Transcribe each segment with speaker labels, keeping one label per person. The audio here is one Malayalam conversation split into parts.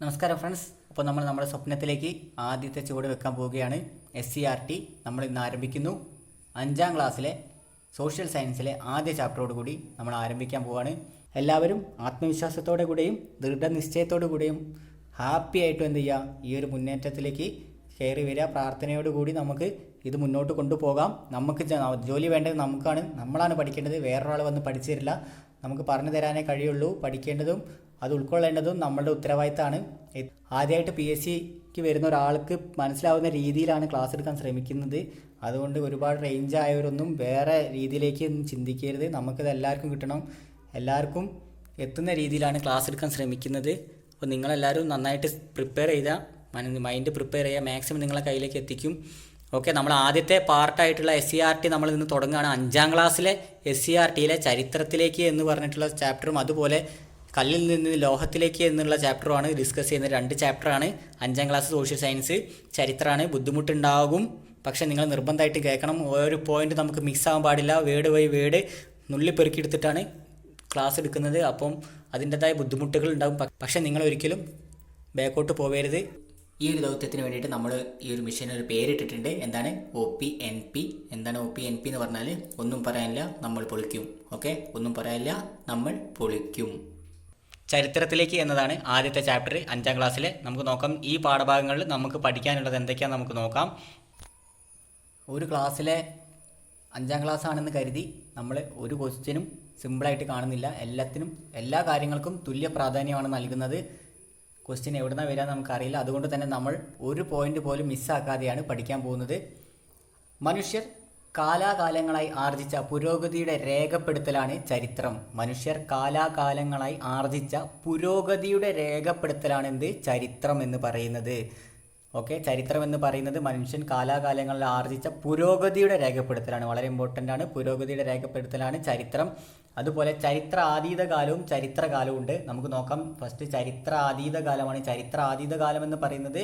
Speaker 1: നമസ്കാരം ഫ്രണ്ട്സ്. അപ്പോൾ നമ്മൾ നമ്മുടെ സ്വപ്നത്തിലേക്ക് ആദ്യത്തെ ചുവട് വെക്കാൻ പോവുകയാണ്. SCRT നമ്മൾ ഇന്ന് ആരംഭിക്കുന്നു. 5ാം ക്ലാസ്സിലെ സോഷ്യൽ സയൻസിലെ ആദ്യ ചാപ്റ്ററോട് കൂടി നമ്മൾ ആരംഭിക്കാൻ പോവുകയാണ്. എല്ലാവരും ആത്മവിശ്വാസത്തോടു കൂടിയും ദൃഢനിശ്ചയത്തോടു കൂടിയും ഹാപ്പി ആയിട്ടും എന്ത് ചെയ്യുക, ഈ ഒരു മുന്നേറ്റത്തിലേക്ക് കയറി വരിക. പ്രാർത്ഥനയോടുകൂടി നമുക്ക് ഇത് മുന്നോട്ട് കൊണ്ടുപോകാം. നമുക്ക് ജോലി വേണ്ടത് നമ്മളാണ് പഠിക്കേണ്ടത്. വേറൊരാൾ വന്ന് പഠിച്ചു തരില്ല. നമുക്ക് പറഞ്ഞു തരാനേ കഴിയുള്ളൂ. പഠിക്കേണ്ടതും അത് ഉൾക്കൊള്ളേണ്ടതും നമ്മളുടെ ഉത്തരവാദിത്തമാണ്. ആദ്യമായിട്ട് PSCക്ക് വരുന്ന ഒരാൾക്ക് മനസ്സിലാവുന്ന രീതിയിലാണ് ക്ലാസ് എടുക്കാൻ ശ്രമിക്കുന്നത്. അതുകൊണ്ട് ഒരുപാട് റേഞ്ച് ആയവരൊന്നും വേറെ രീതിയിലേക്ക് ചിന്തിക്കരുത്. നമുക്കിത് എല്ലാവർക്കും കിട്ടണം. എല്ലാവർക്കും എത്തുന്ന രീതിയിലാണ് ക്ലാസ് എടുക്കാൻ ശ്രമിക്കുന്നത്. അപ്പോൾ നിങ്ങളെല്ലാവരും നന്നായിട്ട് പ്രിപ്പയർ ചെയ്താൽ മൈൻഡ് പ്രിപ്പയർ ചെയ്യുക. മാക്സിമം നിങ്ങളെ കയ്യിലേക്ക് എത്തിക്കും. ഓക്കെ, നമ്മൾ ആദ്യത്തെ പാർട്ടായിട്ടുള്ള SCRT നമ്മൾ ഇന്ന് തുടങ്ങുകയാണ്. 5ാം ക്ലാസ്സിലെ SCRTയിലെ ചരിത്രത്തിലേക്ക് എന്ന് പറഞ്ഞിട്ടുള്ള ചാപ്റ്ററും അതുപോലെ കല്ലിൽ നിന്ന് ലോഹത്തിലേക്ക് എന്നുള്ള ചാപ്റ്ററുമാണ് ഡിസ്കസ് ചെയ്യുന്നത്. 2 ചാപ്റ്ററാണ്. 5ാം ക്ലാസ് സോഷ്യൽ സയൻസ്, ചരിത്രമാണ്. ബുദ്ധിമുട്ടുണ്ടാകും, പക്ഷേ നിങ്ങൾ നിർബന്ധമായിട്ട് കേൾക്കണം. ഓരോ പോയിന്റ് നമുക്ക് മിക്സ് ആവാൻ പാടില്ല. വേർഡ് ബൈ വേർഡ് നുള്ളിപ്പെറുക്കിയെടുത്തിട്ടാണ് ക്ലാസ് എടുക്കുന്നത്. അപ്പം അതിൻ്റെതായ ബുദ്ധിമുട്ടുകൾ ഉണ്ടാകും. പക്ഷേ നിങ്ങൾ ഒരിക്കലും ബാക്കോട്ട് പോകരുത്. ഈ ഒരു ദൗത്യത്തിന് വേണ്ടിയിട്ട് നമ്മൾ ഈ ഒരു മിഷന് ഒരു പേരിട്ടിട്ടുണ്ട്. എന്താണ്? OPNP. എന്താണ് OPNP എന്ന് പറഞ്ഞാൽ? ഒന്നും പറയാനില്ല, നമ്മൾ പൊളിക്കും. ഓക്കെ, ഒന്നും പറയാനില്ല, നമ്മൾ പൊളിക്കും. ചരിത്രത്തിലേക്ക് എന്നതാണ് ആദ്യത്തെ ചാപ്റ്റർ 5ാം ക്ലാസ്സിലെ. നമുക്ക് നോക്കാം ഈ പാഠഭാഗങ്ങളിൽ നമുക്ക് പഠിക്കാനുള്ളത് എന്തൊക്കെയാണെന്ന് നമുക്ക് നോക്കാം. ഒരു ക്ലാസ്സിലെ 5ാം ക്ലാസ് ആണെന്ന് കരുതി നമ്മൾ ഒരു ക്വസ്റ്റ്യനും സിമ്പിളായിട്ട് കാണുന്നില്ല. എല്ലാ കാര്യങ്ങൾക്കും തുല്യ പ്രാധാന്യമാണ് നൽകുന്നത്. ക്വസ്റ്റ്യൻ എവിടെ നിന്നാണ് വരിക നമുക്കറിയില്ല. അതുകൊണ്ട് തന്നെ നമ്മൾ ഒരു പോയിന്റ് പോലും മിസ്സാക്കാതെയാണ് പഠിക്കാൻ പോകുന്നത്. മനുഷ്യർ കാലാകാലങ്ങളായി ആർജിച്ച പുരോഗതിയുടെ രേഖപ്പെടുത്തലാണ് ചരിത്രം. മനുഷ്യർ കാലാകാലങ്ങളായി ആർജിച്ച പുരോഗതിയുടെ രേഖപ്പെടുത്തലാണ് ചരിത്രം എന്ന് പറയുന്നത്. ഓക്കെ, ചരിത്രം എന്ന് പറയുന്നത് മനുഷ്യൻ കാലാകാലങ്ങളിൽ ആർജിച്ച പുരോഗതിയുടെ രേഖപ്പെടുത്തലാണ്. വളരെ ഇമ്പോർട്ടൻ്റ് ആണ്. പുരോഗതിയുടെ രേഖപ്പെടുത്തലാണ് ചരിത്രം. അതുപോലെ ചരിത്ര ആതീത കാലവും ചരിത്രകാലവും ഉണ്ട്. നമുക്ക് നോക്കാം. ഫസ്റ്റ് ചരിത്ര ആതീത കാലമാണ്. ചരിത്ര ആതീത കാലം എന്ന് പറയുന്നത്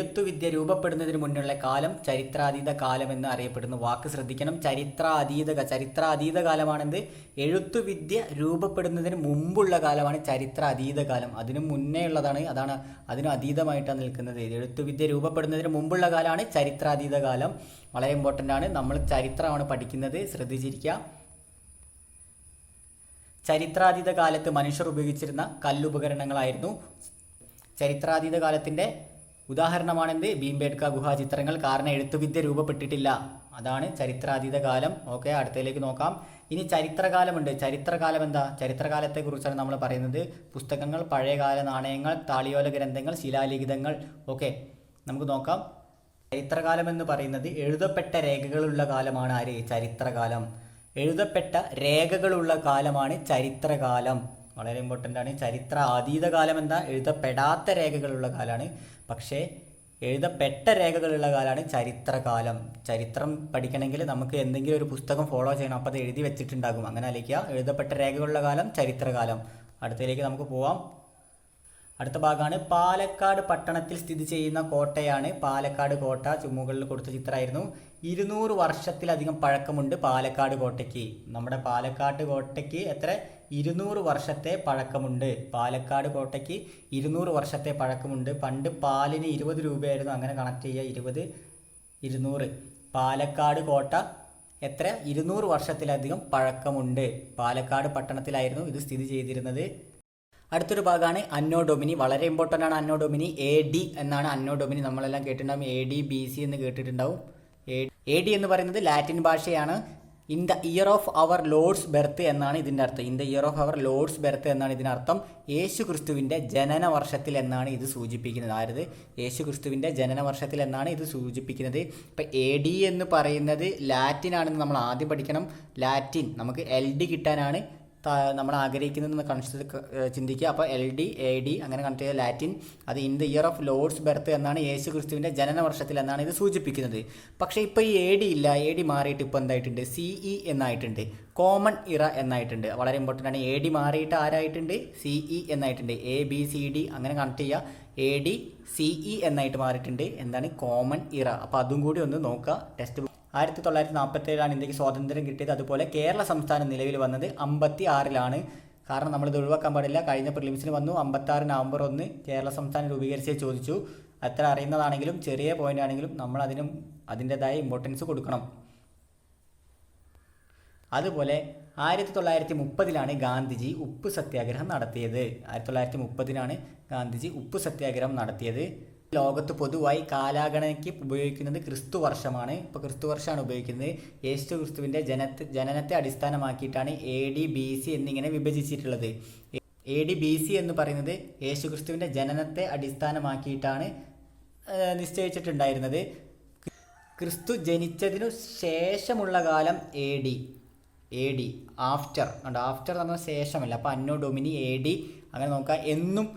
Speaker 1: എഴുത്തുവിദ്യ രൂപപ്പെടുന്നതിന് മുന്നുള്ള കാലം ചരിത്രാതീത കാലം എന്ന് അറിയപ്പെടുന്നു. വാക്ക് ശ്രദ്ധിക്കണം. ചരിത്രാതീത കാലമാണെന്ത്? എഴുത്തുവിദ്യ രൂപപ്പെടുന്നതിന് മുമ്പുള്ള കാലമാണ് ചരിത്രാതീത കാലം. അതിനു മുന്നേ ഉള്ളതാണ്, അതിന് അതീതമായിട്ടാണ് നിൽക്കുന്നത്. എഴുത്തുവിദ്യ രൂപപ്പെടുന്നതിന് മുമ്പുള്ള കാലമാണ് ചരിത്രാതീത കാലം. വളരെ ഇമ്പോർട്ടൻ്റ് ആണ്. നമ്മൾ ചരിത്രമാണ് പഠിക്കുന്നത്, ശ്രദ്ധിച്ചിരിക്കുക. ചരിത്രാതീത കാലത്ത് മനുഷ്യർ ഉപയോഗിച്ചിരുന്ന കല്ലുപകരണങ്ങളായിരുന്നു. ചരിത്രാതീത കാലത്തിൻ്റെ ഉദാഹരണമാണെന്ത്? ഭീംബേഡ്ക ഗുഹാചിത്രങ്ങൾ. കാരണം എഴുത്തുവിദ്യ രൂപപ്പെട്ടിട്ടില്ല. അതാണ് ചരിത്രാതീത കാലം. ഓക്കെ, അടുത്തതിലേക്ക് നോക്കാം. ഇനി ചരിത്രകാലമുണ്ട്. ചരിത്രകാലം എന്താ? ചരിത്രകാലത്തെക്കുറിച്ചാണ് നമ്മൾ പറയുന്നത്. പുസ്തകങ്ങൾ, പഴയകാല നാണയങ്ങൾ, താളിയോല ഗ്രന്ഥങ്ങൾ, ശിലാലിഖിതങ്ങൾ. ഓക്കെ, നമുക്ക് നോക്കാം. ചരിത്രകാലം എന്ന് പറയുന്നത് എഴുതപ്പെട്ട രേഖകളുള്ള കാലമാണ്. ആര്? ചരിത്രകാലം. എഴുതപ്പെട്ട രേഖകളുള്ള കാലമാണ് ചരിത്രകാലം. വളരെ ഇമ്പോർട്ടൻ്റ് ആണ്. ചരിത്ര അതീത കാലം എന്താ? എഴുതപ്പെടാത്ത രേഖകളുള്ള കാലമാണ്. പക്ഷേ എഴുതപ്പെട്ട രേഖകളുള്ള കാലമാണ് ചരിത്രകാലം. ചരിത്രം പഠിക്കണമെങ്കിൽ നമുക്ക് എന്തെങ്കിലും ഒരു പുസ്തകം ഫോളോ ചെയ്യണം. അപ്പോൾ അത് എഴുതി വെച്ചിട്ടുണ്ടാകും. അങ്ങനെ ആലോചിക്കുക. എഴുതപ്പെട്ട രേഖകളുള്ള കാലം ചരിത്രകാലം. അടുത്തതിലേക്ക് നമുക്ക് പോവാം. അടുത്ത ഭാഗമാണ് പാലക്കാട് പട്ടണത്തിൽ സ്ഥിതി ചെയ്യുന്ന കോട്ടയാണ്. പാലക്കാട് കോട്ട ചുമകളിൽ കൊടുത്ത ചിത്രമായിരുന്നു. 200 വർഷത്തിലധികം പഴക്കമുണ്ട് പാലക്കാട് കോട്ടയ്ക്ക്. നമ്മുടെ പാലക്കാട് കോട്ടയ്ക്ക് എത്ര? 200 വർഷത്തെ പഴക്കമുണ്ട്. പാലക്കാട് കോട്ടയ്ക്ക് 200 വർഷത്തെ പഴക്കമുണ്ട്. പണ്ട് പാലിന് 20 രൂപയായിരുന്നു. അങ്ങനെ കണക്ട് ചെയ്യുക. 20, 200. പാലക്കാട് കോട്ട എത്ര? 200 വർഷത്തിലധികം പഴക്കമുണ്ട്. പാലക്കാട് പട്ടണത്തിലായിരുന്നു ഇത് സ്ഥിതി ചെയ്തിരുന്നത്. അടുത്തൊരു ഭാഗമാണ് അന്നോ ഡൊമിനി. വളരെ ഇമ്പോർട്ടൻ്റ് ആണ് അന്നോ ഡൊമിനി. AD എന്നാണ് അന്നോ ഡൊമിനി. നമ്മളെല്ലാം കേട്ടിട്ടുണ്ടാവും. AD BC എന്ന് കേട്ടിട്ടുണ്ടാവും. AD എന്ന് പറയുന്നത് ലാറ്റിൻ ഭാഷയാണ്. In the year of our lord's birth എന്നാണ് ഇതിൻ്റെ അർത്ഥം. In the year of our lord's birth എന്നാണ് ഇതിനർത്ഥം. യേശു ക്രിസ്തുവിൻ്റെ ജനന വർഷത്തിൽ എന്നാണ് ഇത് സൂചിപ്പിക്കുന്നത്. ആരത്? യേശു ക്രിസ്തുവിൻ്റെ ജനന വർഷത്തിൽ എന്നാണ് ഇത് സൂചിപ്പിക്കുന്നത്. ഇപ്പം AD എന്ന് പറയുന്നത് ലാറ്റിൻ ആണെന്ന് നമ്മൾ ആദ്യം പഠിക്കണം. ലാറ്റിൻ നമുക്ക് LD കിട്ടാനാണ് നമ്മൾ ആഗ്രഹിക്കുന്നതെന്ന് ചിന്തിക്കുക. അപ്പോൾ LD AD അങ്ങനെ കണക്ട് ചെയ്ത ലാറ്റിൻ. അത് in the year of lord's birth എന്നാണ്. യേശു ക്രിസ്തുവിൻ്റെ ജനന വർഷത്തിൽ എന്നാണ് ഇത് സൂചിപ്പിക്കുന്നത്. പക്ഷേ ഇപ്പോൾ ഈ AD ഇല്ല. AD മാറിയിട്ട് ഇപ്പോൾ എന്തായിട്ടുണ്ട്? CE എന്നായിട്ടുണ്ട്. കോമൺ ഇറ എന്നായിട്ടുണ്ട്. വളരെ ഇമ്പോർട്ടൻ്റ് ആണ്. AD മാറിയിട്ട് ആരായിട്ടുണ്ട്? CE എന്നായിട്ടുണ്ട്. ABCD അങ്ങനെ കണക്ട് ചെയ്യുക. AD CE എന്നായിട്ട് മാറിയിട്ടുണ്ട്. എന്താണ്? കോമൺ ഇറ. അപ്പോൾ അതും കൂടി ഒന്ന് നോക്കുക. ടെക്സ്റ്റ് 1947 ഇന്ത്യക്ക് സ്വാതന്ത്ര്യം കിട്ടിയത്. അതുപോലെ കേരള സംസ്ഥാനം നിലവിൽ വന്നത് 56 കാരണം നമ്മളിത് ഒഴിവാക്കാൻ പാടില്ല. കഴിഞ്ഞ പ്രിലിംസിന് വന്നു 56 നവംബർ 1 കേരള സംസ്ഥാനം രൂപീകരിച്ചേ ചോദിച്ചു. അത്ര അറിയുന്നതാണെങ്കിലും ചെറിയ പോയിന്റ് ആണെങ്കിലും നമ്മൾ അതിനും അതിൻ്റെതായ ഇമ്പോർട്ടൻസ് കൊടുക്കണം. അതുപോലെ 1930 ഗാന്ധിജി ഉപ്പ് സത്യാഗ്രഹം നടത്തിയത്. 1930 ഗാന്ധിജി ഉപ്പ് സത്യാഗ്രഹം നടത്തിയത്. ലോകത്ത് പൊതുവായി കാലാഗണനയ്ക്ക് ഉപയോഗിക്കുന്നത് ക്രിസ്തു വർഷമാണ്. ഇപ്പോൾ ക്രിസ്തു വർഷമാണ് ഉപയോഗിക്കുന്നത്. യേശു ക്രിസ്തുവിൻ്റെ ജനനത്തെ അടിസ്ഥാനമാക്കിയിട്ടാണ് AD BC എന്നിങ്ങനെ വിഭജിച്ചിട്ടുള്ളത്. AD BC എന്ന് പറയുന്നത് യേശു ക്രിസ്തുവിൻ്റെ ജനനത്തെ അടിസ്ഥാനമാക്കിയിട്ടാണ് നിശ്ചയിച്ചിട്ടുണ്ടായിരുന്നത്. ക്രിസ്തു ജനിച്ചതിനു ശേഷമുള്ള കാലം AD ആഫ്റ്റർ എന്ന് പറഞ്ഞാൽ ശേഷമല്ല. അപ്പോൾ അന്നോ ഡൊമിനി AD അങ്ങനെ നോക്കാം. എന്നും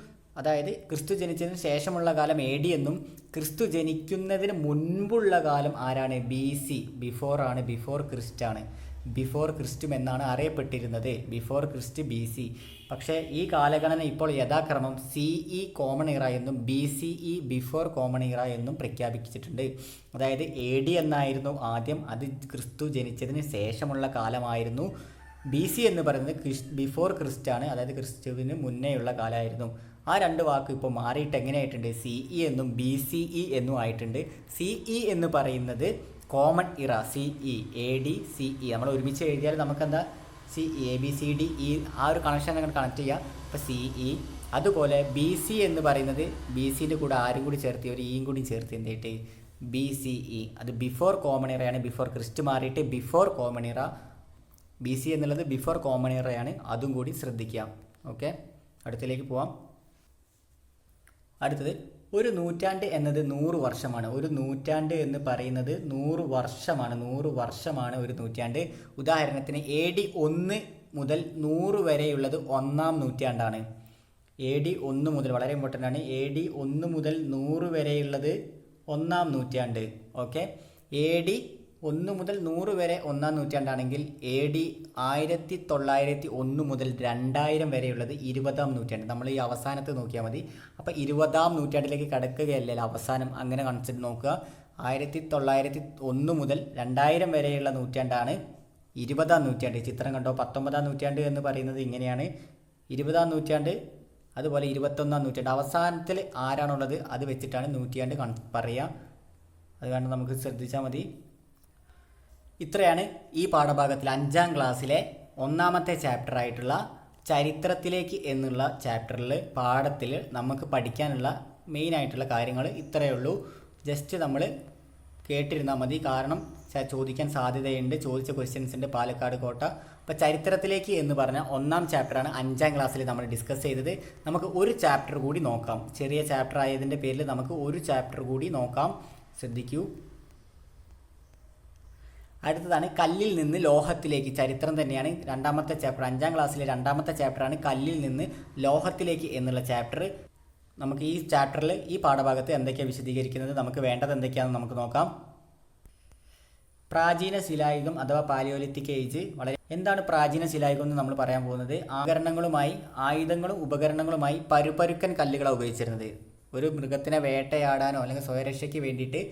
Speaker 1: അതായത് ക്രിസ്തു ജനിച്ചതിന് ശേഷമുള്ള കാലം AD എന്നും ക്രിസ്തു ജനിക്കുന്നതിന് മുൻപുള്ള കാലം ആരാണ്? BC, ബിഫോർ ആണ്. ബിഫോർ ക്രിസ്റ്റ് ആണ്. ബിഫോർ ക്രിസ്റ്റും എന്നാണ് അറിയപ്പെട്ടിരുന്നത്. Before Christ BC. പക്ഷേ ഈ കാലഗണന ഇപ്പോൾ യഥാക്രമം CE കോമൺ ഇറ എന്നും BCE ബിഫോർ കോമൺ ഇറ എന്നും പ്രഖ്യാപിച്ചിട്ടുണ്ട്. അതായത് AD എന്നായിരുന്നു ആദ്യം, അത് ക്രിസ്തു ജനിച്ചതിന് ശേഷമുള്ള കാലമായിരുന്നു. BC എന്ന് പറയുന്നത് ബിഫോർ ക്രിസ്റ്റ് ആണ്, അതായത് ക്രിസ്തുവിന് മുന്നേയുള്ള കാലമായിരുന്നു. ആ രണ്ട് വാക്ക് ഇപ്പോൾ മാറിയിട്ട് എങ്ങനെയായിട്ടുണ്ട്? CE എന്നും BCE എന്നും ആയിട്ടുണ്ട്. CE എന്ന് പറയുന്നത് കോമൺ ഇറ, CE AD CE നമ്മൾ ഒരുമിച്ച് എഴുതിയാൽ നമുക്കെന്താ CE ABCDE ആ ഒരു കണക്ഷൻ അങ്ങനെ കണക്ട് ചെയ്യുക. അപ്പോൾ CE. അതുപോലെ BC എന്ന് പറയുന്നത് BCൻ്റെ കൂടെ ആരും കൂടി ചേർത്തി ഒരു ഇയും കൂടി ചേർത്ത് എന്തായിട്ട് BCE, അത് ബിഫോർ കോമൺ ഇറയാണ്. ബിഫോർ ക്രിസ്റ്റ് മാറിയിട്ട് ബിഫോർ കോമൺ ഇറ. BC എന്നുള്ളത് ബിഫോർ കോമൺ ഇറയാണ്, അതും കൂടി ശ്രദ്ധിക്കുക. ഓക്കെ, അടുത്തിലേക്ക് പോവാം. അടുത്തത്, ഒരു നൂറ്റാണ്ട് എന്നത് 100 വർഷമാണ്. ഒരു നൂറ്റാണ്ട് എന്ന് പറയുന്നത് 100 വർഷമാണ്. 100 വർഷമാണ് ഒരു നൂറ്റാണ്ട്. ഉദാഹരണത്തിന് AD 1 മുതൽ 100 വരെയുള്ളത് 1-ാം നൂറ്റാണ്ടാണ്. AD 1 മുതൽ, വളരെ ഇമ്പോർട്ടൻ്റ് ആണ്, AD 1 മുതൽ 100 വരെയുള്ളത് 1-ാം നൂറ്റാണ്ട്. ഓക്കെ, AD 1 മുതൽ 100 വരെ 1-ാം നൂറ്റാണ്ടാണെങ്കിൽ AD 1901 മുതൽ 2000 വരെയുള്ളത് 20-ാം നൂറ്റാണ്ട്. നമ്മൾ ഈ അവസാനത്ത് നോക്കിയാൽ മതി. അപ്പോൾ 20-ാം നൂറ്റാണ്ടിലേക്ക് കടക്കുകയല്ലേ അവസാനം, അങ്ങനെ കൺസെപ്റ്റ് നോക്കുക. 1901 മുതൽ 2000 വരെയുള്ള നൂറ്റാണ്ടാണ് 20-ാം നൂറ്റാണ്ട്. ചിത്രം കണ്ടോ? 19-ാം നൂറ്റാണ്ട് എന്ന് പറയുന്നത് ഇങ്ങനെയാണ്. 20-ാം നൂറ്റാണ്ട്, അതുപോലെ 21-ാം നൂറ്റാണ്ട്. അവസാനത്തിൽ ആരാണുള്ളത് അത് വെച്ചിട്ടാണ് നൂറ്റാണ്ട് പറയുക. അത് കാരണം നമുക്ക് ശ്രദ്ധിച്ചാൽ മതി. ഇത്രയാണ് ഈ പാഠഭാഗത്തിൽ 5-ാം ക്ലാസ്സിലെ 1-ാമത്തെ ചാപ്റ്റർ ആയിട്ടുള്ള ചരിത്രത്തിലേക്ക് എന്നുള്ള ചാപ്റ്ററിൽ പാഠത്തിൽ നമുക്ക് പഠിക്കാനുള്ള മെയിനായിട്ടുള്ള കാര്യങ്ങൾ ഇത്രയേ ഉള്ളൂ. ജസ്റ്റ് നമ്മൾ കേട്ടിരുന്നാൽ മതി, കാരണം ചോദിക്കാൻ സാധ്യതയുണ്ട്. ചോദിച്ച ക്വസ്റ്റ്യൻസിൻ്റെ പാലക്കാട് കോട്ട. അപ്പോൾ ചരിത്രത്തിലേക്ക് എന്ന് പറഞ്ഞാൽ 1-ാം ചാപ്റ്ററാണ് 5-ാം ക്ലാസ്സിൽ നമ്മൾ ഡിസ്കസ് ചെയ്തത്. നമുക്ക് ഒരു ചാപ്റ്റർ കൂടി നോക്കാം. ചെറിയ ചാപ്റ്റർ ആയതിൻ്റെ പേരിൽ നമുക്ക് ഒരു ചാപ്റ്റർ കൂടി നോക്കാം. ശ്രദ്ധിക്കൂ. അടുത്തതാണ് കല്ലിൽ നിന്ന് ലോഹത്തിലേക്ക്. ചരിത്രം തന്നെയാണ് 2-ാമത്തെ ചാപ്റ്റർ. 5-ാം ക്ലാസ്സിലെ 2-ാമത്തെ ചാപ്റ്ററാണ് കല്ലിൽ നിന്ന് ലോഹത്തിലേക്ക് എന്നുള്ള ചാപ്റ്റർ. നമുക്ക് ഈ ചാപ്റ്ററിൽ ഈ പാഠഭാഗത്ത് എന്തൊക്കെയാണ് വിശദീകരിക്കുന്നത്, നമുക്ക് വേണ്ടത് എന്തൊക്കെയാണെന്ന് നമുക്ക് നോക്കാം. പ്രാചീന ശിലായുഗം അഥവാ പാലിയോലിത്തിക് ഏജ്. എന്താണ് പ്രാചീന ശിലായുഗം എന്ന് നമ്മൾ പറയാൻ പോകുന്നത്? ആയുധങ്ങളും ഉപകരണങ്ങളുമായി പരുപരുക്കൻ കല്ലുകളാണ് ഉപയോഗിച്ചിരുന്നത്. ഒരു മൃഗത്തിനെ വേട്ടയാടാനോ അല്ലെങ്കിൽ സ്വയരക്ഷയ്ക്ക് വേണ്ടിയിട്ട്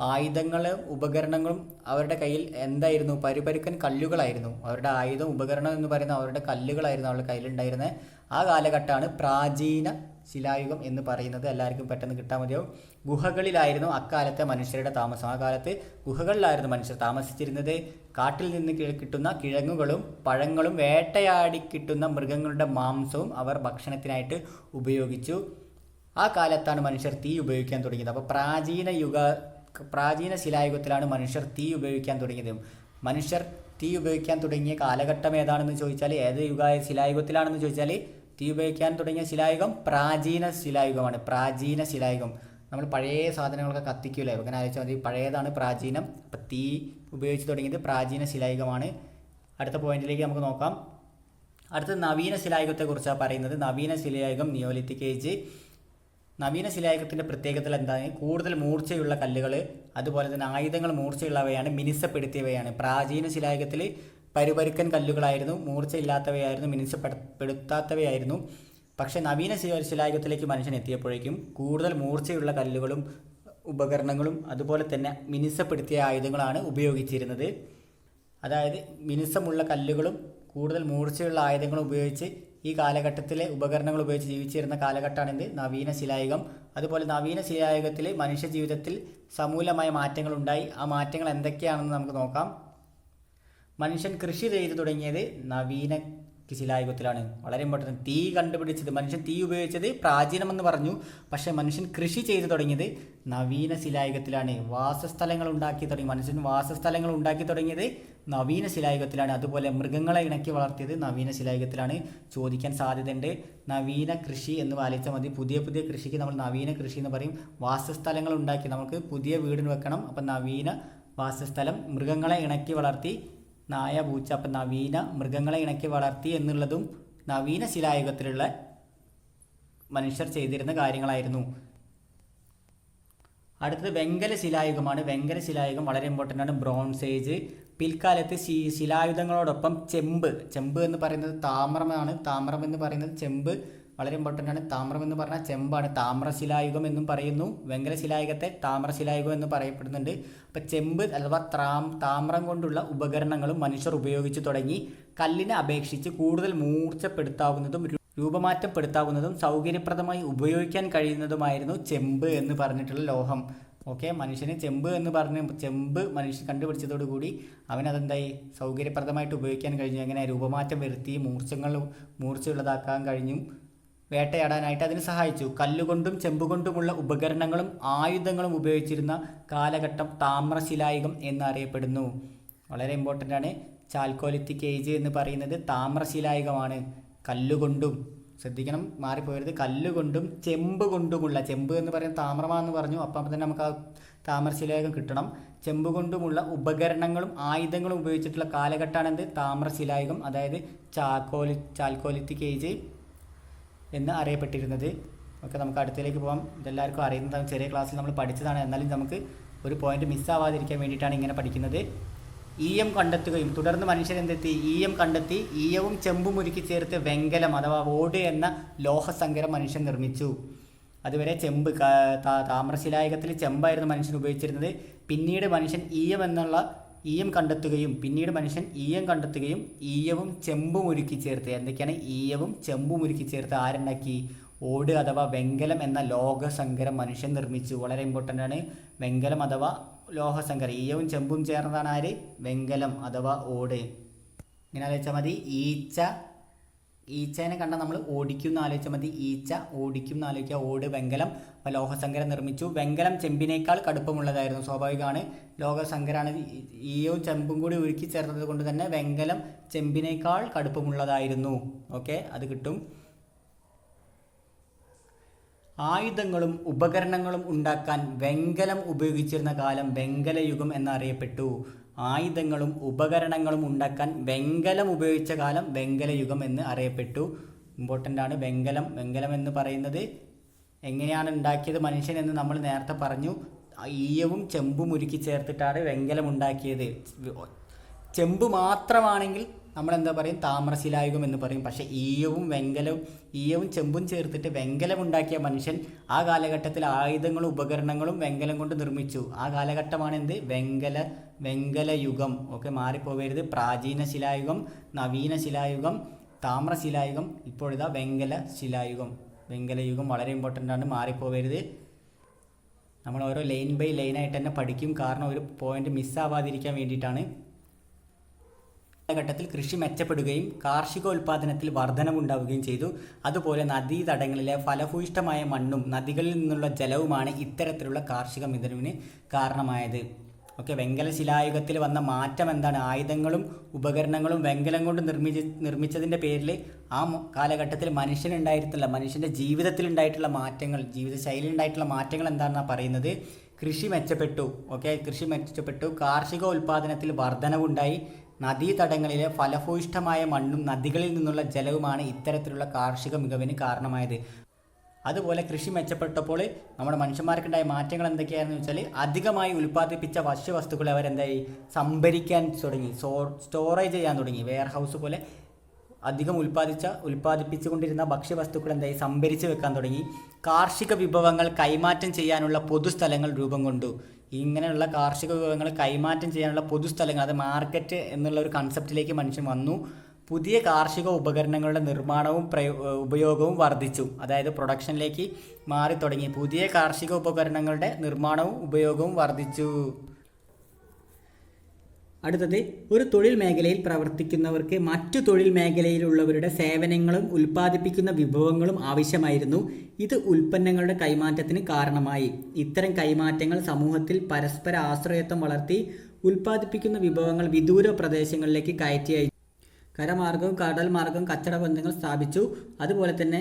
Speaker 1: ആയുധങ്ങളും ഉപകരണങ്ങളും അവരുടെ കയ്യിൽ എന്തായിരുന്നു? പരുപരുക്കൻ കല്ലുകളായിരുന്നു. അവരുടെ ആയുധം ഉപകരണം എന്ന് പറയുന്ന അവരുടെ കല്ലുകളായിരുന്നു അവരുടെ കയ്യിലുണ്ടായിരുന്നത്. ആ കാലഘട്ടമാണ് പ്രാചീന ശിലായുഗം എന്ന് പറയുന്നത്. എല്ലാവർക്കും പെട്ടെന്ന് കിട്ടാൻ മതിയാവും. ഗുഹകളിലായിരുന്നു അക്കാലത്തെ മനുഷ്യരുടെ താമസം. ആ കാലത്ത് ഗുഹകളിലായിരുന്നു മനുഷ്യർ താമസിച്ചിരുന്നത്. കാട്ടിൽ നിന്ന് കിട്ടുന്ന കിഴങ്ങുകളും പഴങ്ങളും വേട്ടയാടി കിട്ടുന്ന മൃഗങ്ങളുടെ മാംസവും അവർ ഭക്ഷണത്തിനായിട്ട് ഉപയോഗിച്ചു. ആ കാലത്താണ് മനുഷ്യർ തീ ഉപയോഗിക്കാൻ തുടങ്ങിയത്. അപ്പോൾ പ്രാചീന ശിലായുഗത്തിലാണ് മനുഷ്യർ തീ ഉപയോഗിക്കാൻ തുടങ്ങിയത്. മനുഷ്യർ തീ ഉപയോഗിക്കാൻ തുടങ്ങിയ കാലഘട്ടം ഏതാണെന്ന് ചോദിച്ചാൽ, ഏത് ശിലായുഗത്തിലാണെന്ന് ചോദിച്ചാൽ, തീ ഉപയോഗിക്കാൻ തുടങ്ങിയ ശിലായുഗം പ്രാചീന ശിലായുഗമാണ്. പ്രാചീന ശിലായുഗം. നമ്മൾ പഴയ സാധനങ്ങളൊക്കെ കത്തിക്കൂലേ, അങ്ങനെ ആലോചിച്ചാൽ മതി. പഴയതാണ് പ്രാചീനം. അപ്പം തീ ഉപയോഗിച്ച് തുടങ്ങിയത് പ്രാചീന ശിലായുഗമാണ്. അടുത്ത പോയിന്റിലേക്ക് നമുക്ക് നോക്കാം. അടുത്തത് നവീന ശിലായുഗത്തെക്കുറിച്ചാണ് പറയുന്നത്. നവീന ശിലായുഗം, നിയോലിത്തിക് ഏജ്. നവീന ശിലായുഗത്തിൻ്റെ പ്രത്യേകത എന്താണ്? കൂടുതൽ മൂർച്ചയുള്ള കല്ലുകൾ, അതുപോലെ തന്നെ ആയുധങ്ങൾ മൂർച്ചയുള്ളവയാണ്, മിനുസപ്പെടുത്തിയവയാണ്. പ്രാചീന ശിലായുഗത്തിൽ പരുപരുക്കൻ കല്ലുകളായിരുന്നു, മൂർച്ചയില്ലാത്തവയായിരുന്നു, മിനുസപ്പെടുത്താത്തവയായിരുന്നു. പക്ഷേ നവീന ശിലായുഗത്തിലേക്ക് മനുഷ്യൻ എത്തിയപ്പോഴേക്കും കൂടുതൽ മൂർച്ചയുള്ള കല്ലുകളും ഉപകരണങ്ങളും അതുപോലെ തന്നെ മിനുസപ്പെടുത്തിയ ആയുധങ്ങളാണ് ഉപയോഗിച്ചിരുന്നത്. അതായത് മിനുസമുള്ള കല്ലുകളും കൂടുതൽ മൂർച്ചയുള്ള ആയുധങ്ങളും ഉപയോഗിച്ച് ഈ കാലഘട്ടത്തിലെ ഉപകരണങ്ങൾ ഉപയോഗിച്ച് ജീവിച്ചിരുന്ന കാലഘട്ടമാണിത് നവീന ശിലായുഗം. അതുപോലെ നവീന ശിലായുഗത്തിൽ മനുഷ്യ ജീവിതത്തിൽ സമൂലമായ മാറ്റങ്ങൾ ഉണ്ടായി. ആ മാറ്റങ്ങൾ എന്തൊക്കെയാണെന്ന് നമുക്ക് നോക്കാം. മനുഷ്യൻ കൃഷി ചെയ്തു തുടങ്ങിയത് നവീന ശിലായുഗത്തിലാണ്. വളരെ ഇമ്പോർട്ടൻറ്റ്. തീ കണ്ടുപിടിച്ചത്, മനുഷ്യൻ തീ ഉപയോഗിച്ചത് പ്രാചീനമെന്ന് പറഞ്ഞു. പക്ഷേ മനുഷ്യൻ കൃഷി ചെയ്തു തുടങ്ങിയത് നവീന ശിലായുഗത്തിലാണ്. വാസസ്ഥലങ്ങൾ ഉണ്ടാക്കി തുടങ്ങി, മനുഷ്യൻ വാസസ്ഥലങ്ങൾ ഉണ്ടാക്കി തുടങ്ങിയത് നവീന ശിലായുഗത്തിലാണ്. അതുപോലെ മൃഗങ്ങളെ ഇണക്കി വളർത്തിയത് നവീന ശിലായുഗത്തിലാണ്. ചോദിക്കാൻ സാധ്യതയുണ്ട്. നവീന കൃഷി എന്ന് വായിച്ചാൽ മതി. പുതിയ പുതിയ കൃഷിക്ക് നമ്മൾ നവീന കൃഷി എന്ന് പറയും. വാസസ്ഥലങ്ങൾ ഉണ്ടാക്കി നമുക്ക് പുതിയ വീടിന് വെക്കണം. അപ്പം നവീന വാസസ്ഥലം. മൃഗങ്ങളെ ഇണക്കി വളർത്തി, നായ, പൂച്ച. അപ്പം നവീന മൃഗങ്ങളെ ഇണക്കി വളർത്തി എന്നുള്ളതും നവീന ശിലായുഗത്തിലുള്ള മനുഷ്യർ ചെയ്തിരുന്ന കാര്യങ്ങളായിരുന്നു. അടുത്തത് വെങ്കല ശിലായുഗമാണ്. വെങ്കല ശിലായുഗം വളരെ ഇമ്പോർട്ടൻ്റ് ആണ്. Bronze age. പിൽക്കാലത്ത് ശിലായുധങ്ങളോടൊപ്പം ചെമ്പ് എന്ന് പറയുന്നത് താമ്രമാണ്. താമ്രം എന്ന് പറയുന്നത് ചെമ്പ് വളരെ ഇമ്പോർട്ടൻ്റ് ആണ്. താമ്രം എന്ന് പറഞ്ഞാൽ ചെമ്പാണ്. താമ്രശിലായുഗം എന്നും പറയുന്നു. വെങ്കല ശിലായുഗത്തെ താമ്രശിലായുഗം എന്ന് പറയപ്പെടുന്നുണ്ട്. അപ്പം ചെമ്പ് അഥവാ താമ്രം കൊണ്ടുള്ള ഉപകരണങ്ങളും മനുഷ്യർ ഉപയോഗിച്ചു തുടങ്ങി. കല്ലിനെ അപേക്ഷിച്ച് കൂടുതൽ മൂർച്ചപ്പെടുത്താവുന്നതും രൂപമാറ്റപ്പെടുത്താവുന്നതും സൗകര്യപ്രദമായി ഉപയോഗിക്കാൻ കഴിയുന്നതുമായിരുന്നു ചെമ്പ് എന്ന് പറഞ്ഞിട്ടുള്ള ലോഹം. ഓക്കെ, മനുഷ്യന് ചെമ്പ് എന്ന് പറഞ്ഞ് ചെമ്പ് മനുഷ്യൻ കണ്ടുപിടിച്ചതോടുകൂടി അവനതെന്തായി സൗകര്യപ്രദമായിട്ട് ഉപയോഗിക്കാൻ കഴിഞ്ഞു. എങ്ങനെ രൂപമാറ്റം വരുത്തി മൂർച്ചയുള്ളതാക്കാൻ കഴിഞ്ഞു. വേട്ടയാടാനായിട്ട് അതിന് സഹായിച്ചു. കല്ലുകൊണ്ടും ചെമ്പുകൊണ്ടുമുള്ള ഉപകരണങ്ങളും ആയുധങ്ങളും ഉപയോഗിച്ചിരുന്ന കാലഘട്ടം താമ്രശിലായുഗം എന്നറിയപ്പെടുന്നു. വളരെ ഇമ്പോർട്ടൻ്റ് ആണ്. ചാൽക്കോലിത്തിക് ഏജ് എന്ന് പറയുന്നത് താമ്രശിലായുഗമാണ്. കല്ലുകൊണ്ടും, ശ്രദ്ധിക്കണം, മാറിപ്പോയത്, കല്ലുകൊണ്ടും ചെമ്പ് കൊണ്ടുമുള്ള, ചെമ്പ് എന്ന് പറയുന്നത് താമ്രമാണെന്ന് പറഞ്ഞു. അപ്പം തന്നെ നമുക്ക് ആ താമ്രശിലായുഗം കിട്ടണം. ചെമ്പ് കൊണ്ടുമുള്ള ഉപകരണങ്ങളും ആയുധങ്ങളും ഉപയോഗിച്ചിട്ടുള്ള കാലഘട്ടമാണെന്ത് താമ്രശിലായുഗം, അതായത് ചാൽക്കോലിത്തിക് ഏജ് എന്ന് അറിയപ്പെട്ടിരുന്നത്. ഓക്കെ, നമുക്ക് അടുത്തതിലേക്ക് പോകാം. ഇതെല്ലാവർക്കും അറിയുന്നതാണ്, ചെറിയ ക്ലാസ്സിൽ നമ്മൾ പഠിച്ചതാണ്. എന്നാലും നമുക്ക് ഒരു പോയിന്റ് മിസ്സാവാതിരിക്കാൻ വേണ്ടിയിട്ടാണ് ഇങ്ങനെ പഠിക്കുന്നത്. ഈയം കണ്ടെത്തുകയും തുടർന്ന് മനുഷ്യൻ എന്തെത്തി, ഈയം കണ്ടെത്തി. ഈയവും ചെമ്പും ഉരുക്കി ചേർത്ത് വെങ്കലം അഥവാ ഓട് എന്ന ലോഹസങ്കരം മനുഷ്യൻ നിർമ്മിച്ചു. അതുവരെ ചെമ്പ്, താമ്രശിലായുഗത്തിൽ ചെമ്പായിരുന്നു മനുഷ്യൻ ഉപയോഗിച്ചിരുന്നത്. പിന്നീട് മനുഷ്യൻ ഈയം കണ്ടെത്തുകയും ഈയവും ചെമ്പും ഉരുക്കി ചേർത്ത്, എന്തൊക്കെയാണ് ഈയവും ചെമ്പും ഉരുക്കി ചേർത്ത് ആരുണ്ടാക്കി, ഓട് അഥവാ വെങ്കലം എന്ന ലോഹസങ്കരം മനുഷ്യൻ നിർമ്മിച്ചു. വളരെ ഇമ്പോർട്ടൻ്റ് ആണ്. വെങ്കലം അഥവാ ലോഹസങ്കരം, ഈയവും ചെമ്പും ചേർന്നതാണ് ആര്, വെങ്കലം അഥവാ ഓട്. ഇങ്ങനെ ആലോചിച്ചാൽ മതി. ഈച്ചേനെ കണ്ടാൽ നമ്മൾ ഓടിക്കും എന്ന് ആലോചിച്ചാൽ മതി. ഈച്ച ഓടിക്കും എന്ന് ആലോചിക്കുക. ഓട് വെങ്കലം, അപ്പോൾ ലോഹസങ്കരം നിർമ്മിച്ചു. വെങ്കലം ചെമ്പിനേക്കാൾ കടുപ്പമുള്ളതായിരുന്നു. സ്വാഭാവികമാണ്, ലോഹസങ്കരാണ്. ഈയവും ചെമ്പും കൂടി ഉരുക്കി ചേർത്തത് കൊണ്ട് തന്നെ വെങ്കലം ചെമ്പിനേക്കാൾ കടുപ്പമുള്ളതായിരുന്നു. ഓക്കെ, അത് കിട്ടും. ആയുധങ്ങളും ഉപകരണങ്ങളും ഉണ്ടാക്കാൻ വെങ്കലം ഉപയോഗിച്ചിരുന്ന കാലം വെങ്കലയുഗം എന്നറിയപ്പെട്ടു. ആയുധങ്ങളും ഉപകരണങ്ങളും ഉണ്ടാക്കാൻ വെങ്കലം ഉപയോഗിച്ച കാലം വെങ്കലയുഗം എന്ന് അറിയപ്പെട്ടു. ഇമ്പോർട്ടൻ്റ് ആണ്. വെങ്കലം എന്ന് പറയുന്നത് എങ്ങനെയാണ് ഉണ്ടാക്കിയത് മനുഷ്യൻ എന്ന് നമ്മൾ നേരത്തെ പറഞ്ഞു. ഈയവും ചെമ്പും ഉരുക്കി ചേർത്തിട്ടാണ് വെങ്കലം ഉണ്ടാക്കിയത്. ചെമ്പ് മാത്രമാണെങ്കിൽ നമ്മൾ എന്താ പറയും, താമ്രശിലായുഗം എന്ന് പറയും. പക്ഷേ ഈയവും ചെമ്പും ചേർത്തിട്ട് വെങ്കലം ഉണ്ടാക്കിയ മനുഷ്യൻ ആ കാലഘട്ടത്തിൽ ആയുധങ്ങളും ഉപകരണങ്ങളും വെങ്കലം കൊണ്ട് നിർമ്മിച്ചു. ആ കാലഘട്ടമാണ് എന്ത്, വെങ്കലയുഗം. ഓക്കെ, മാറിപ്പോവരുത്. പ്രാചീന ശിലായുഗം, നവീന ശിലായുഗം, താമ്രശിലായുഗം, ഇപ്പോഴിതാ വെങ്കലയുഗം വളരെ ഇമ്പോർട്ടൻ്റ് ആണ്, മാറിപ്പോവരുത്. നമ്മൾ ഓരോ ലൈൻ ബൈ ലൈനായിട്ട് തന്നെ പഠിക്കും, കാരണം ഒരു പോയിന്റ് മിസ്സാവാതിരിക്കാൻ വേണ്ടിയിട്ടാണ്. കാലഘട്ടത്തിൽ കൃഷി മെച്ചപ്പെടുകയും കാർഷികോൽപാദനത്തിൽ വർധനവുണ്ടാവുകയും ചെയ്തു. അതുപോലെ നദീതടങ്ങളിലെ ഫലഭൂയിഷ്ഠമായ മണ്ണും നദികളിൽ നിന്നുള്ള ജലവുമാണ് ഇത്തരത്തിലുള്ള കാർഷിക മികവിന് കാരണമായത്. ഓക്കെ, വെങ്കല ശിലായുഗത്തിൽ വന്ന മാറ്റം എന്താണ്? ആയുധങ്ങളും ഉപകരണങ്ങളും വെങ്കലം കൊണ്ട് നിർമ്മിച്ചതിൻ്റെ പേരിൽ ആ കാലഘട്ടത്തിൽ മനുഷ്യൻ്റെ ജീവിതത്തിൽ ഉണ്ടായിട്ടുള്ള മാറ്റങ്ങൾ, ജീവിതശൈലിയിൽ ഉണ്ടായിട്ടുള്ള മാറ്റങ്ങൾ എന്താണെന്നാണ് പറയുന്നത്. കൃഷി മെച്ചപ്പെട്ടു. ഓക്കെ, കൃഷി മെച്ചപ്പെട്ടു. കാർഷിക ഉൽപാദനത്തിൽ വർധനവുണ്ടായി. നദീതടങ്ങളിലെ ഫലഭൂയിഷ്ഠമായ മണ്ണും നദികളിൽ നിന്നുള്ള ജലവുമാണ് ഇത്തരത്തിലുള്ള കാർഷിക മികവിന് കാരണമായത്. അതുപോലെ കൃഷി മെച്ചപ്പെട്ടപ്പോൾ നമ്മുടെ മനുഷ്യന്മാർക്കുണ്ടായ മാറ്റങ്ങൾ എന്തൊക്കെയാണെന്ന് വെച്ചാൽ, അധികമായി ഉൽപ്പാദിപ്പിച്ച ഭക്ഷ്യവസ്തുക്കളെ അവരെന്തായി സംഭരിക്കാൻ തുടങ്ങി, സ്റ്റോറേജ് ചെയ്യാൻ തുടങ്ങി. വെയർ ഹൗസ് പോലെ അധികം ഉൽപ്പാദിപ്പിച്ചുകൊണ്ടിരുന്ന ഭക്ഷ്യവസ്തുക്കൾ എന്തായി സംഭരിച്ച് വെക്കാൻ തുടങ്ങി. കാർഷിക വിഭവങ്ങൾ കൈമാറ്റം ചെയ്യാനുള്ള പൊതുസ്ഥലങ്ങൾ രൂപം കൊണ്ടു. ഇങ്ങനെയുള്ള കാർഷിക വിഭവങ്ങൾ കൈമാറ്റം ചെയ്യാനുള്ള പൊതുസ്ഥലങ്ങൾ, അത് മാർക്കറ്റ് എന്നുള്ള ഒരു കൺസെപ്റ്റിലേക്ക് മനുഷ്യൻ വന്നു. പുതിയ കാർഷിക ഉപകരണങ്ങളുടെ നിർമ്മാണവും ഉപയോഗവും വർദ്ധിച്ചു. അതായത് പ്രൊഡക്ഷനിലേക്ക് മാറി തുടങ്ങി. പുതിയ കാർഷിക ഉപകരണങ്ങളുടെ നിർമ്മാണവും ഉപയോഗവും വർദ്ധിച്ചു. അടുത്തത്, ഒരു തൊഴിൽ മേഖലയിൽ പ്രവർത്തിക്കുന്നവർക്ക് മറ്റു തൊഴിൽ മേഖലയിലുള്ളവരുടെ സേവനങ്ങളും ഉൽപ്പാദിപ്പിക്കുന്ന വിഭവങ്ങളും ആവശ്യമായിരുന്നു. ഇത് ഉൽപ്പന്നങ്ങളുടെ കൈമാറ്റത്തിന് കാരണമായി. ഇത്തരം കൈമാറ്റങ്ങൾ സമൂഹത്തിൽ പരസ്പര ആശ്രയത്വം വളർത്തി ഉൽപ്പാദിപ്പിക്കുന്ന വിഭവങ്ങൾ വിദൂര പ്രദേശങ്ങളിലേക്ക് കയറ്റി അയച്ചു. കരമാർഗവും കടൽ മാർഗവും കച്ചവട ബന്ധങ്ങൾ സ്ഥാപിച്ചു. അതുപോലെ തന്നെ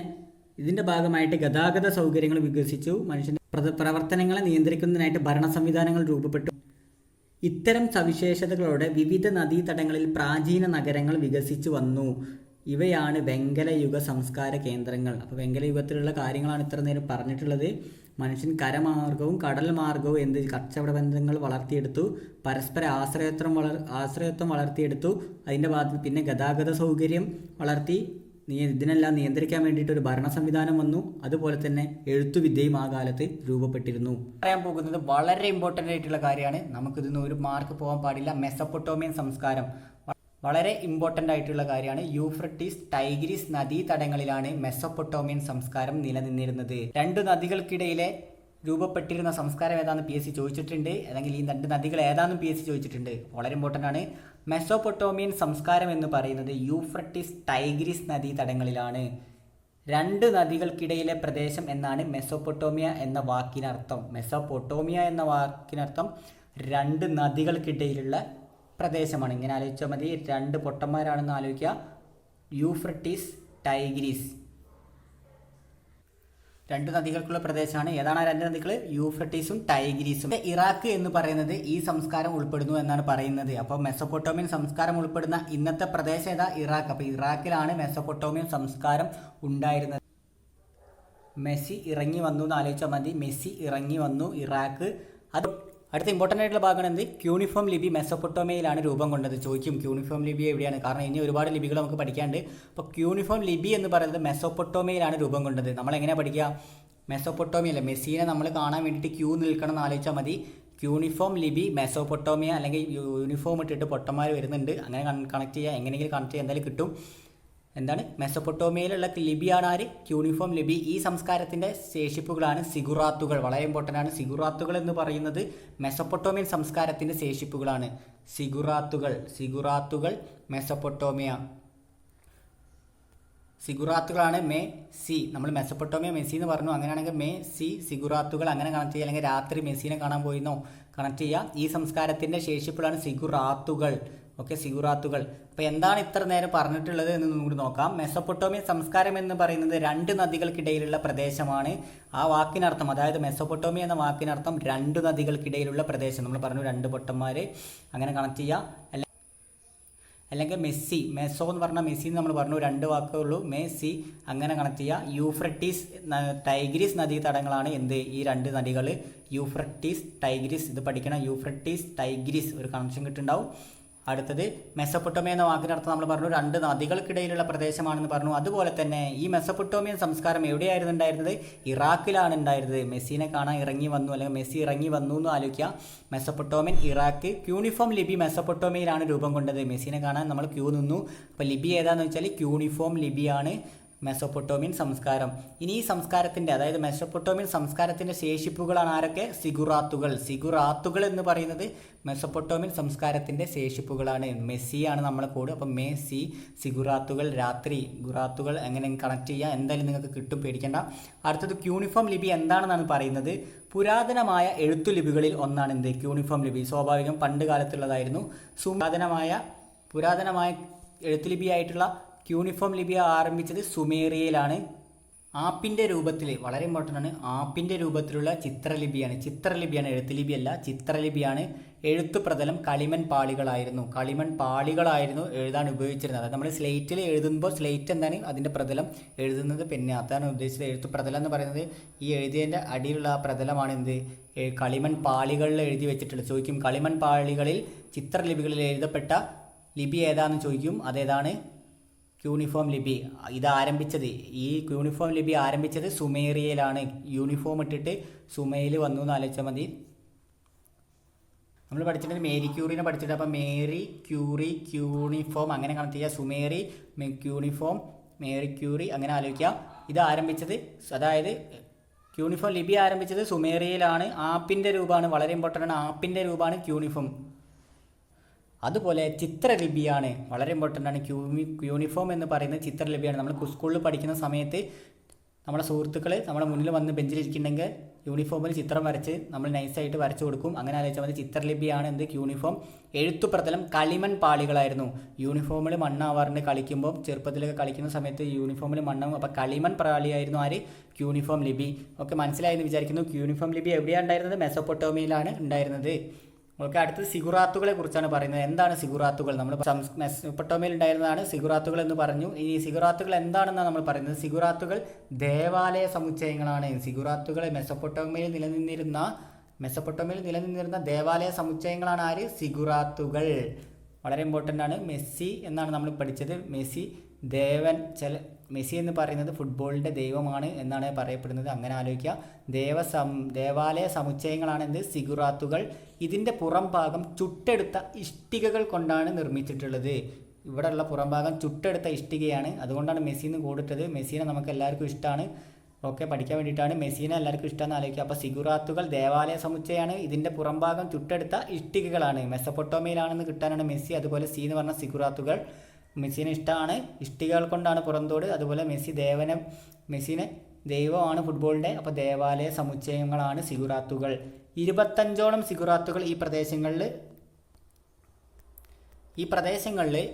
Speaker 1: ഇതിൻ്റെ ഭാഗമായിട്ട് ഗതാഗത സൗകര്യങ്ങൾ വികസിച്ചു. മനുഷ്യൻ്റെ പ്രവർത്തനങ്ങളെ നിയന്ത്രിക്കുന്നതിനായിട്ട് ഭരണ സംവിധാനങ്ങൾ രൂപപ്പെട്ടു. ഇത്തരം സവിശേഷതകളോടെ വിവിധ നദീതടങ്ങളിൽ പ്രാചീന നഗരങ്ങൾ വികസിച്ചു വന്നു. ഇവയാണ് വെങ്കലയുഗ സംസ്കാര കേന്ദ്രങ്ങൾ. അപ്പോൾ വെങ്കലയുഗത്തിലുള്ള കാര്യങ്ങളാണ് ഇത്ര നേരം പറഞ്ഞിട്ടുള്ളത്. മനുഷ്യൻ കരമാർഗവും കടൽ മാർഗവും കച്ചവട ബന്ധങ്ങൾ വളർത്തിയെടുത്തു. പരസ്പര ആശ്രയത്വം വളർത്തിയെടുത്തു. അതിൻ്റെ ഭാഗത്ത് പിന്നെ ഗതാഗത സൗകര്യം വളർത്തി. ഇതിനെല്ലാം നിയന്ത്രിക്കാൻ വേണ്ടിയിട്ട് ഒരു ഭരണ സംവിധാനം വന്നു. അതുപോലെ തന്നെ എഴുത്തുവിദ്യയും ആ കാലത്ത് രൂപപ്പെട്ടിരുന്നു. പറയാൻ പോകുന്നത് വളരെ ഇമ്പോർട്ടൻ്റ് ആയിട്ടുള്ള കാര്യമാണ്. നമുക്കിതിന് ഒരു മാർക്ക് പോകാൻ പാടില്ല. മെസപ്പൊട്ടോമിയൻ സംസ്കാരം വളരെ ഇമ്പോർട്ടൻ്റ് ആയിട്ടുള്ള കാര്യമാണ്. യൂഫ്രട്ടീസ്, ടൈഗ്രിസ് നദീതടങ്ങളിലാണ് മെസപ്പൊട്ടോമിയൻ സംസ്കാരം നിലനിന്നിരുന്നത്. രണ്ട് നദികൾക്കിടയിലെ രൂപപ്പെട്ടിരുന്ന സംസ്കാരം ഏതാണെന്ന് PSC ചോദിച്ചിട്ടുണ്ട്. അല്ലെങ്കിൽ ഈ രണ്ട് നദികൾ ഏതാണെന്നും PSC ചോദിച്ചിട്ടുണ്ട്. വളരെ ഇമ്പോർട്ടൻ്റ് ആണ്. മെസോപ്പൊട്ടോമിയൻ സംസ്കാരം എന്ന് പറയുന്നത് യൂഫ്രട്ടീസ്, ടൈഗ്രിസ് നദീതടങ്ങളിലാണ്. രണ്ട് നദികൾക്കിടയിലെ പ്രദേശം എന്നാണ് മെസോപ്പൊട്ടോമിയ എന്ന വാക്കിനർത്ഥം. മെസോപ്പൊട്ടോമിയ എന്ന വാക്കിനർത്ഥം രണ്ട് നദികൾക്കിടയിലുള്ള പ്രദേശമാണ്. ഇങ്ങനെ ആലോചിച്ചാൽ മതി. രണ്ട് പൊട്ടന്മാരാണെന്ന് ആലോചിക്കുക. യൂഫ്രട്ടീസ്, ടൈഗ്രിസ് രണ്ട് നദികൾക്കുള്ള പ്രദേശമാണ്. ഏതാണ് ആ രണ്ട് നദികൾ? യൂഫ്രട്ടീസും ടൈഗ്രീസും. ഇറാഖ് എന്ന് പറയുന്നത് ഈ സംസ്കാരം ഉൾപ്പെടുന്നു എന്നാണ് പറയുന്നത്. അപ്പോൾ മെസപ്പൊട്ടോമിയൻ സംസ്കാരം ഉൾപ്പെടുന്ന ഇന്നത്തെ പ്രദേശം ഏതാ? ഇറാഖ്. അപ്പോൾ ഇറാഖിലാണ് മെസപ്പൊട്ടോമിയൻ സംസ്കാരം ഉണ്ടായിരുന്നത്. മെസ്സി ഇറങ്ങി വന്നു എന്ന് ആലോചിച്ചാൽ മതി. മെസ്സി ഇറങ്ങി വന്നു, ഇറാഖ്. അത് അടുത്ത ഇമ്പോർട്ടൻ്റ് ആയിട്ടുള്ള ഭാഗമാണ് എന്ത്? ക്യൂണിഫോം ലിപി മെസപ്പൊട്ടോമിയയിലാണ് രൂപം കൊണ്ടത്. ചോദിക്കും ക്യൂണിഫോം ലിപി എവിടെയാണ്? കാരണം ഇനി ഒരുപാട് ലിപികൾ നമുക്ക് പഠിക്കാണ്ട്. അപ്പോൾ ക്യൂണിഫോം ലിപി എന്ന് പറയുന്നത് മെസപ്പൊട്ടോമിയയിലാണ് രൂപം കൊണ്ടത്. നമ്മളെങ്ങനെയാണ് പഠിക്കുക? മെസപ്പൊട്ടോമിയ അല്ലേ, മെസ്സിനെ നമ്മൾ കാണാൻ വേണ്ടിയിട്ട് ക്യൂ നിൽക്കണം എന്ന് ആലോചിച്ചാൽ മതി. ക്യൂണിഫോം ലിപി മെസോപ്പൊട്ടോമിയ, അല്ലെങ്കിൽ യൂണിഫോം ഇട്ടിട്ട് പൊട്ടന്മാർ വരുന്നുണ്ട്, അങ്ങനെ കണക്ട് ചെയ്യുക. എങ്ങനെയെങ്കിലും കണക്ട് ചെയ്യുക, എന്തായാലും കിട്ടും. എന്താണ്? മെസപ്പൊട്ടോമിയയിലുള്ള ലിപിയാണ് ആര്? ക്യൂണിഫോം ലിപി. ഈ സംസ്കാരത്തിൻ്റെ ശേഷിപ്പുകളാണ് സിഗുറാത്തുകൾ. വളരെ ഇമ്പോർട്ടൻ്റ് ആണ്. സിഗുറാത്തുകൾ എന്ന് പറയുന്നത് മെസപ്പൊട്ടോമിയൻ സംസ്കാരത്തിൻ്റെ ശേഷിപ്പുകളാണ്. സിഗുറാത്തുകൾ മെസപ്പൊട്ടോമിയ. സിഗുറാത്തുകളാണ് സി. നമ്മൾ മെസപ്പൊട്ടോമിയ മെസ്സി എന്ന് പറഞ്ഞു. അങ്ങനെയാണെങ്കിൽ സി സിഗുറാത്തുകൾ അങ്ങനെ കണക്ട് ചെയ്യുക. അല്ലെങ്കിൽ രാത്രി മെസ്സിനെ കാണാൻ പോയിന്നോ കണക്ട് ചെയ്യുക. ഈ സംസ്കാരത്തിൻ്റെ ശേഷിപ്പുകളാണ് സിഗുറാത്തുകൾ. ഓക്കെ, സിഗുറാത്തുകൾ. അപ്പോൾ എന്താണ് ഇത്ര നേരം പറഞ്ഞിട്ടുള്ളത് എന്ന് നമുക്ക് നോക്കാം. മെസപ്പൊട്ടോമിയൻ സംസ്കാരം എന്ന് പറയുന്നത് രണ്ട് നദികൾക്കിടയിലുള്ള പ്രദേശമാണ്. ആ വാക്കിനർത്ഥം, അതായത് മെസപ്പൊട്ടോമിയ എന്ന വാക്കിനർത്ഥം രണ്ട് നദികൾക്കിടയിലുള്ള പ്രദേശം. നമ്മൾ പറഞ്ഞു രണ്ട് പൊട്ടന്മാർ, അങ്ങനെ കണക്ട് ചെയ്യുക. അല്ലെങ്കിൽ മെസ്സോ എന്ന് പറഞ്ഞാൽ മെസ്സി എന്ന് നമ്മൾ പറഞ്ഞു. രണ്ട് വാക്കേ ഉള്ളൂ. മെസ്സി അങ്ങനെ കണക്ട് ചെയ്യുക. യൂഫ്രട്ടീസ്, ടൈഗ്രിസ് നദീതടങ്ങളാണ് എന്ത്? ഈ രണ്ട് നദികൾ. Euphrates, Tigris. ഇത് പഠിക്കണം. Euphrates, Tigris. ഒരു കണക്ഷൻ കിട്ടുന്നുണ്ടാവും. അടുത്തത് മെസപ്പൊട്ടോമിയ എന്ന വാക്കിനർത്ഥം നമ്മൾ പറഞ്ഞു രണ്ട് നദികൾക്കിടയിലുള്ള പ്രദേശമാണെന്ന് പറഞ്ഞു. അതുപോലെ തന്നെ ഈ മെസപ്പൊട്ടോമിയൻ സംസ്കാരം എവിടെയായിരുന്നു ഉണ്ടായിരുന്നത്? ഇറാഖിലാണ് ഉണ്ടായിരുന്നത്. മെസ്സിനെ കാണാൻ ഇറങ്ങി വന്നു, അല്ലെങ്കിൽ മെസ്സി ഇറങ്ങി വന്നു എന്ന് ആലോചിക്കുക. Mesopotamian, Iraq. ക്യൂണിഫോം ലിപി മെസപ്പൊട്ടോമിയയിലാണ് രൂപം കൊണ്ടത്. മെസ്സിനെ കാണാൻ നമ്മൾ ക്യൂ നിന്നു. അപ്പോൾ ലിപി ഏതാണെന്ന് വെച്ചാൽ ക്യൂണിഫോം ലിപിയാണ് മെസപ്പൊട്ടോമിയൻ സംസ്കാരം. ഇനി ഈ സംസ്കാരത്തിൻ്റെ, അതായത് മെസപ്പൊട്ടോമിയൻ സംസ്കാരത്തിൻ്റെ ശേഷിപ്പുകളാണ് ആരൊക്കെ? സിഗുറാത്തുകൾ എന്ന് പറയുന്നത് മെസപ്പൊട്ടോമിയൻ സംസ്കാരത്തിൻ്റെ ശേഷിപ്പുകളാണ്. മെസ്സിയാണ് നമ്മളെ കോഡ്. അപ്പം മെസ്സി, സിഗുറാത്തുകൾ, ഗുറാത്തുകൾ എങ്ങനെ കണക്ട് ചെയ്യുക, എന്തായാലും നിങ്ങൾക്ക് കിട്ടും, പേടിക്കേണ്ട. അടുത്തത് ക്യൂണിഫോം ലിപി എന്താണെന്നാണ് പറയുന്നത്. പുരാതനമായ എഴുത്തുലിപികളിൽ ഒന്നാണ് എന്ത്? ക്യൂണിഫോം ലിപി. സ്വാഭാവികം പണ്ട് കാലത്തുള്ളതായിരുന്നു. പുരാതനമായ എഴുത്തുലിപിയായിട്ടുള്ള ക്യൂണിഫോം ലിപി ആരംഭിച്ചത് സുമേറിയയിലാണ്. ആപ്പിൻ്റെ രൂപത്തിൽ, വളരെ ഇമ്പോർട്ടൻ്റ് ആണ്, ആപ്പിൻ്റെ രൂപത്തിലുള്ള ചിത്രലിപിയാണ്. എഴുത്തുലിപിയല്ല, ചിത്രലിപിയാണ്. എഴുത്തു പ്രതലം കളിമൺ പാളികളായിരുന്നു എഴുതാൻ ഉപയോഗിച്ചിരുന്നത്. അതായത് നമ്മൾ സ്ലേറ്റിൽ എഴുതുമ്പോൾ സ്ലേറ്റ് എന്താണ്? അതിൻ്റെ പ്രതലം. എഴുതുന്നത് പെന്ന്. അതാണ് ഉദ്ദേശിച്ചത്. എഴുത്തു പ്രതലം എന്ന് പറയുന്നത് ഈ എഴുതിയതിൻ്റെ അടിയിലുള്ള ആ പ്രതലമാണ് എന്ത്? കളിമൺ പാളികളിൽ എഴുതി വെച്ചിട്ടുള്ളത്. ചോദിക്കും കളിമൺ പാളികളിൽ ചിത്രലിപികളിൽ എഴുതപ്പെട്ട ലിപി ഏതാണെന്ന് ചോദിക്കും. അതേതാണ്? ക്യൂണിഫോം ലിപി. ഈ ക്യൂണിഫോം ലിപി ആരംഭിച്ചത് സുമേറിയയിലാണ്. യൂണിഫോം ഇട്ടിട്ട് സുമയിൽ വന്നു എന്ന് ആലോചിച്ചാൽ മതി. നമ്മൾ പഠിച്ചിട്ടുണ്ട് മേരി ക്യൂറിനെ പഠിച്ചിട്ട്. അപ്പോൾ മേരി ക്യൂറി, ക്യൂണിഫോം അങ്ങനെ കണക്ട് ചെയ്യുക. സുമേരി, ക്യൂണിഫോം, മേരി ക്യൂറി അങ്ങനെ ആലോചിക്കുക. ഇത് ആരംഭിച്ചത്, അതായത് ക്യൂണിഫോം ലിപി ആരംഭിച്ചത് സുമേറിയയിലാണ്. ആപ്പിൻ്റെ രൂപമാണ്, വളരെ ഇമ്പോർട്ടൻ്റ് ആണ്. ആപ്പിൻ്റെ രൂപമാണ് ക്യൂണിഫോം. അതുപോലെ ചിത്രലിപിയാണ്, വളരെ ഇമ്പോർട്ടൻ്റ് ആണ്. ക്യൂണിഫോം എന്ന് പറയുന്നത് ചിത്രലിപിയാണ്. നമ്മൾ സ്കൂളിൽ പഠിക്കുന്ന സമയത്ത് നമ്മുടെ സുഹൃത്തുക്കൾ നമ്മുടെ മുന്നിൽ വന്ന് ബെഞ്ചിലിരിക്കുന്നുണ്ടെങ്കിൽ യൂണിഫോമിൽ ചിത്രം വരച്ച് നമ്മൾ നൈസായിട്ട് വരച്ചു കൊടുക്കും. അങ്ങനെ ആലോചിച്ചാൽ മതി. ചിത്രലിപിയാണ് എന്ത് ക്യൂണിഫോം. എഴുത്തുപ്രതലം കളിമൺ പാളികളായിരുന്നു. യൂണിഫോമിൽ മണ്ണാവാറുണ്ട് കളിക്കുമ്പോൾ. ചെറുപ്പത്തിലൊക്കെ കളിക്കുന്ന സമയത്ത് യൂണിഫോമിൽ മണ്ണാവും. അപ്പോൾ കളിമൺ പാളിയായിരുന്നു ആര്? ക്യൂണിഫോം ലിപി. ഒക്കെ മനസ്സിലായെന്ന് വിചാരിക്കുന്നു. ക്യൂണിഫോം ലിപി എവിടെയാണ് ഉണ്ടായിരുന്നത്? മെസൊപ്പൊട്ടേമിയയിലാണ് ഉണ്ടായിരുന്നത്. ഓക്കെ, അടുത്തത് സിഗുറാത്തുകളെ കുറിച്ചാണ് പറയുന്നത്. എന്താണ് സിഗുറാത്തുകൾ? നമ്മൾ മെസൊപ്പൊട്ടേമിയയിൽ ഉണ്ടായിരുന്നതാണ് സിഗുറാത്തുകൾ എന്ന് പറഞ്ഞു. ഈ സിഗുറാത്തുകൾ എന്താണെന്നാണ് നമ്മൾ പറയുന്നത്? സിഗുറാത്തുകൾ ദേവാലയ സമുച്ചയങ്ങളാണ്. സിഗുറാത്തുകൾ മെസൊപ്പൊട്ടേമിയയിൽ നിലനിന്നിരുന്ന ദേവാലയ സമുച്ചയങ്ങളാണ് ആര്? സിഗുറാത്തുകൾ. വളരെ ഇമ്പോർട്ടൻ്റ് ആണ്. മെസ്സി എന്നാണ് നമ്മൾ പഠിച്ചത്. മെസ്സി എന്ന് പറയുന്നത് ഫുട്ബോളിൻ്റെ ദൈവമാണ് എന്നാണ് പറയപ്പെടുന്നത്. അങ്ങനെ ആലോചിക്കുക. ദേവാലയ സമുച്ചയങ്ങളാണ് എന്ത്? സിഗുറാത്തുകൾ. ഇതിൻ്റെ പുറം ഭാഗം ചുട്ടെടുത്ത ഇഷ്ടികകൾ കൊണ്ടാണ് നിർമ്മിച്ചിട്ടുള്ളത്. ഇവിടെയുള്ള പുറം ഭാഗം ചുട്ടെടുത്ത ഇഷ്ടികയാണ്. അതുകൊണ്ടാണ് മെസ്സിന്ന് കൂടിട്ടത്. മെസ്സിനെ നമുക്ക് എല്ലാവർക്കും ഇഷ്ടമാണ്. ഓക്കെ, പഠിക്കാൻ വേണ്ടിയിട്ടാണ്. മെസ്സിനെ എല്ലാവർക്കും ഇഷ്ടമെന്ന് ആലോചിക്കുക. അപ്പോൾ സിഗുറാത്തുകൾ ദേവാലയ സമുച്ചയമാണ്. ഇതിൻ്റെ പുറം ഭാഗം ചുട്ടെടുത്ത ഇഷ്ടികകളാണ്. മെസൊപ്പൊട്ടേമിയയിലാണെന്ന് കിട്ടാനാണ് മെസ്സി. അതുപോലെ സി എന്ന് പറഞ്ഞ സിഗുറാത്തുകൾ. മെസ്സിനെ ഇഷ്ടമാണ്. ഇഷ്ടികകൾ കൊണ്ടാണ് പുറന്തോട്. അതുപോലെ മെസ്സിനെ ദൈവമാണ് ഫുട്ബോളിൻ്റെ. അപ്പോൾ ദേവാലയ സമുച്ചയങ്ങളാണ് സിഗുറാത്തുകൾ. 25ഓളം സിഗുറാത്തുകൾ ഈ പ്രദേശങ്ങളിൽ